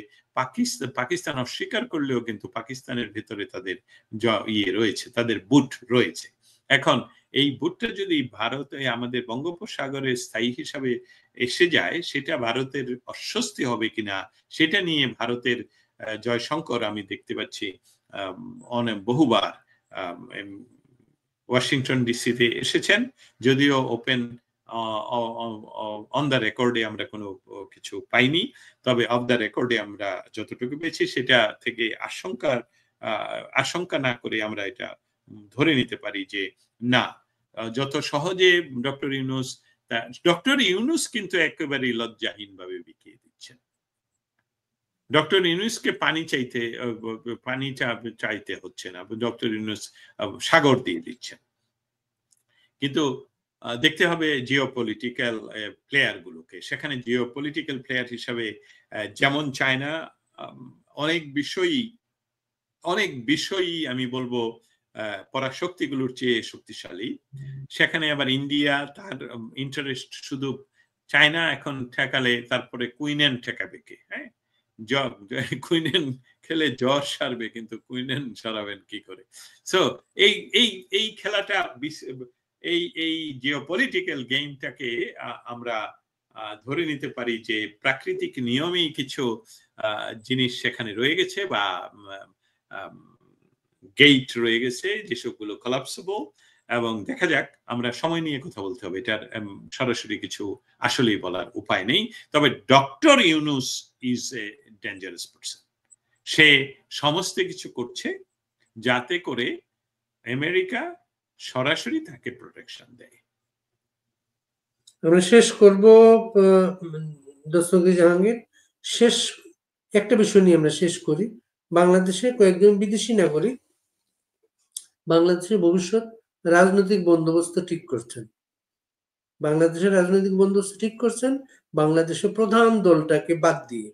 পাকিস্তান অস্বীকার করলেও কিন্তু পাকিস্তানের ভেতরে তাদের ইয়ে রয়েছে, তাদের বুট রয়েছে। এখন এই বুটটা যদি ভারতে আমাদের বঙ্গোপসাগরে স্থায়ী হিসাবে এসে যায়, সেটা ভারতের অস্বস্তি হবে কিনা সেটা নিয়ে ভারতের জয়শঙ্কর আমি দেখতে পাচ্ছি অনেক বহুবার ওয়াশিংটন ডিসিতে এসেছেন, যদিও ওপেন অন দ্য রেকর্ডে আমরা কোনো কিছু পাইনি, তবে অফ দ্য রেকর্ডে আমরা যতটুকু পেয়েছি সেটা থেকে আশঙ্কা না করে আমরা এটা ধরে নিতে পারি যে না, যত সহজে ডক্টর ইউনূস কিন্তু একেবারে লজ্জাহীন ভাবে বিকিয়ে দিচ্ছেন। ডক্টর ইউনূসকে পানি চাইতে হচ্ছে না, ডক্টর ইউনূস সাগর দিয়ে দিচ্ছেন। কিন্তু দেখতে হবে জিওপলিটিক্যাল প্লেয়ার গুলোকে। সেখানে জিওপলিটিক্যাল প্লেয়ার হিসাবে যেমন চায়না অনেক বিষয়ই আমি বলবো পরাশক্তিগুলোর চেয়ে শক্তিশালী। সেখানে আবার ইন্ডিয়া তার ইন্টারেস্ট শুধু চায়না এখন ঠেকালে তারপরে কুইনেন ঠেকাবে কে? হ্যাঁ, কুইনেন খেলে জ্বর সারবে, কিন্তু কুইনেন সারাবেন কি করে? সো এই খেলাটা, এই জিওপলিটিক্যাল গেমটাকে আমরা ধরে নিতে পারি যে প্রাকৃতিক নিয়মেই কিছু জিনিস সেখানে রয়ে গেছে, বা গেট রয়ে গেছে যেসবগুলো কলাপসেবল। এবং দেখা যাক, আমরা সময় নিয়ে কথা বলতে হবে, এটার সরাসরি কিছু আসলেই বলার উপায় নেই। তবে doctor Yunus is a dangerous person. সে সমস্ত কিছু করছে যাতে করে আমেরিকা সরাসরি তাকে প্রোটেকশন দেয়। আমরা শেষ করব দস্তগীর জাহাঙ্গীর। শেষ একটা বিষয় নিয়ে আমরা শেষ করি। বাংলাদেশে কয়েকজন বিদেশি নাগরিক বাংলাদেশের ভবিষ্যৎ রাজনৈতিক বন্দোবস্ত ঠিক করছেন। বাংলাদেশের রাজনৈতিক বন্দোবস্ত ঠিক করছেন বাংলাদেশের প্রধান দলটাকে বাদ দিয়ে।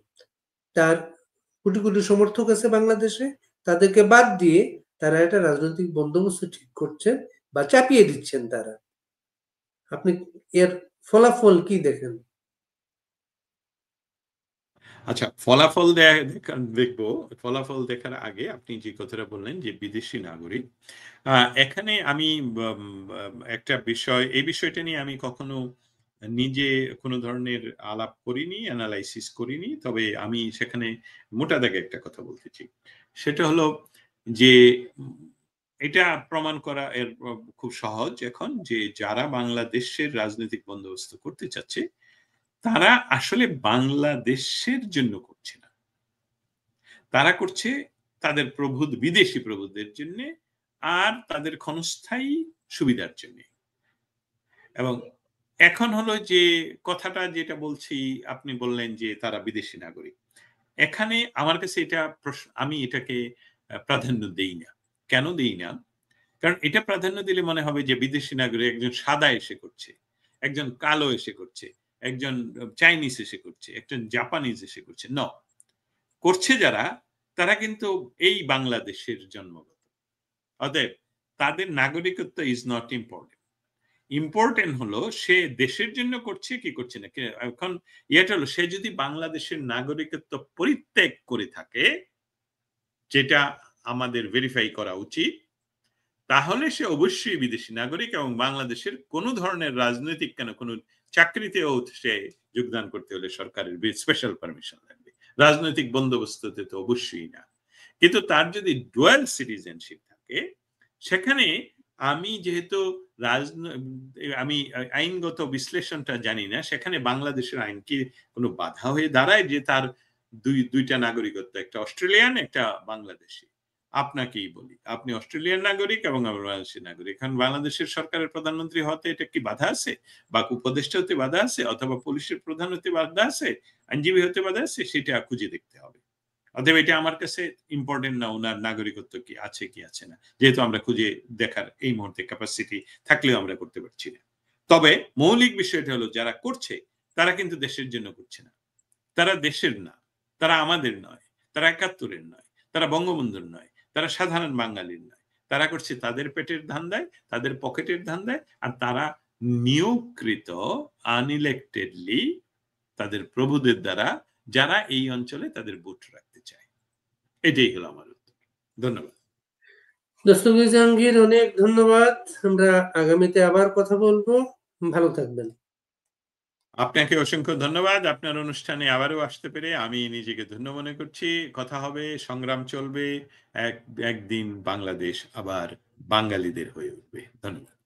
তার কোটি কোটি সমর্থক আছে বাংলাদেশে, তাদেরকে বাদ দিয়ে তারা একটা রাজনৈতিক বন্দোবস্ত ঠিক করছেন বা চাপিয়ে দিচ্ছেন তারা। আপনি এর ফলাফল কি দেখেন? আচ্ছা, ফলাফল দেখবো। ফলাফল দেখার আগে আপনি যে কথাটা বললেন যে বিদেশি নাগরিক, এখানে আমি একটা বিষয়, এই বিষয়টা নিয়ে আমি কখনো নিজে কোনো ধরনের আলাপ করিনি, অ্যানালাইসিস করিনি। তবে আমি সেখানে মোটা দাগে একটা কথা বলতে চাই। সেটা হলো যে এটা প্রমাণ করা এর খুব সহজ এখন, যে যারা বাংলাদেশের রাজনৈতিক বন্দোবস্ত করতে চাচ্ছে তারা আসলে বাংলাদেশের জন্য করছে না, তারা করছে তাদের বিদেশি প্রভুদের জন্য আর তাদের ক্ষণস্থায়ী সুবিধার জন্য। এবং এখন হলো যে কথাটা যেটা বলছি, আপনি বললেন যে তারা বিদেশি নাগরিক। এখানে আমার কাছে আমি এটাকে প্রাধান্য দেই না। কেন দেই না? কারণ এটা প্রাধান্য দিলে মনে হবে যে বিদেশি নাগরিক একজন সাদা এসে করছে, একজন কালো এসে করছে, একজন চাইনিজ এসে করছে, একজন জাপানিজ এসে করছে। ন, করছে যারা, তারা কিন্তু এই বাংলাদেশের জন্মগত। অতএব তাদের নাগরিকত্ব ইজ নট ইম্পর্টেন্ট। ইম্পর্টেন্ট হলো সে দেশের জন্য করছে কি করছে না। এখন ইয়েটা হলো সে যদি বাংলাদেশের নাগরিকত্ব পরিত্যাগ করে থাকে, যেটা আমাদের ভেরিফাই করা উচিত, তাহলে সে অবশ্যই বিদেশি নাগরিক এবং বাংলাদেশের কোনো ধরনের রাজনৈতিক কোনো চাকরিতেও সে যোগদান করতে হলে সরকারের স্পেশাল পারমিশন লাগবে। রাজনৈতিক বন্দোবস্ততে তো অবশ্যই না। কিন্তু তার যদি ডুয়াল সিটিজেনশিপ থাকে, সেখানে আমি যেহেতু আমি আইনগত বিশ্লেষণটা জানি না, সেখানে বাংলাদেশের আইন কি কোনো বাধা হয়ে দাঁড়ায় যে তার দুইটা নাগরিকত্ব, একটা অস্ট্রেলিয়ান, একটা বাংলাদেশি? আপনাকেই বলি, আপনি অস্ট্রেলিয়ান নাগরিক এবং আমি বাংলাদেশের নাগরিক। এখন বাংলাদেশের সরকারের প্রধানমন্ত্রী হতে এটা কি বাধা আছে? বা উপদেষ্টা হতে বাধা আছে? অথবা পুলিশের প্রধান হতে বাধা আছে? আইনজীবী হতে বাধা আছে? সেটা খুঁজে দেখতে হবে। অতএব এটা আমার কাছে ইম্পর্টেন্ট না ওনার নাগরিকত্ব কি আছে না, যেহেতু আমরা খুঁজে দেখার এই মুহূর্তে ক্যাপাসিটি থাকলেও আমরা করতে পারছি না। তবে মৌলিক বিষয়টা হলো যারা করছে তারা কিন্তু দেশের জন্য করছে না, তারা দেশের না, তারা আমাদের নয়, তারা ৭১-এর নয়, তারা বঙ্গবন্ধুর নয়, তারা সাধারণ বাঙালির নয়। তারা করছে তাদের পেটের ধান্দায়, তাদের পকেটের ধান্দায়, আর তারা নিয়োগকৃত আনইলেক্টেডলি তাদের প্রভুদের দ্বারা, যারা এই অঞ্চলে তাদের ভোট রাখতে চায়। এটাই হলো আমার উত্তর। ধন্যবাদ। দস্তগীর জাহাঙ্গীর, অনেক ধন্যবাদ। আমরা আগামীতে আবার কথা বলবো। ভালো থাকবেন। আপনাকে অসংখ্য ধন্যবাদ। আপনার অনুষ্ঠানে আবারও আসতে পেরে আমি নিজেকে ধন্য মনে করছি। কথা হবে, সংগ্রাম চলবে। একদিন বাংলাদেশ আবার বাঙালিদের হয়ে উঠবে। ধন্যবাদ।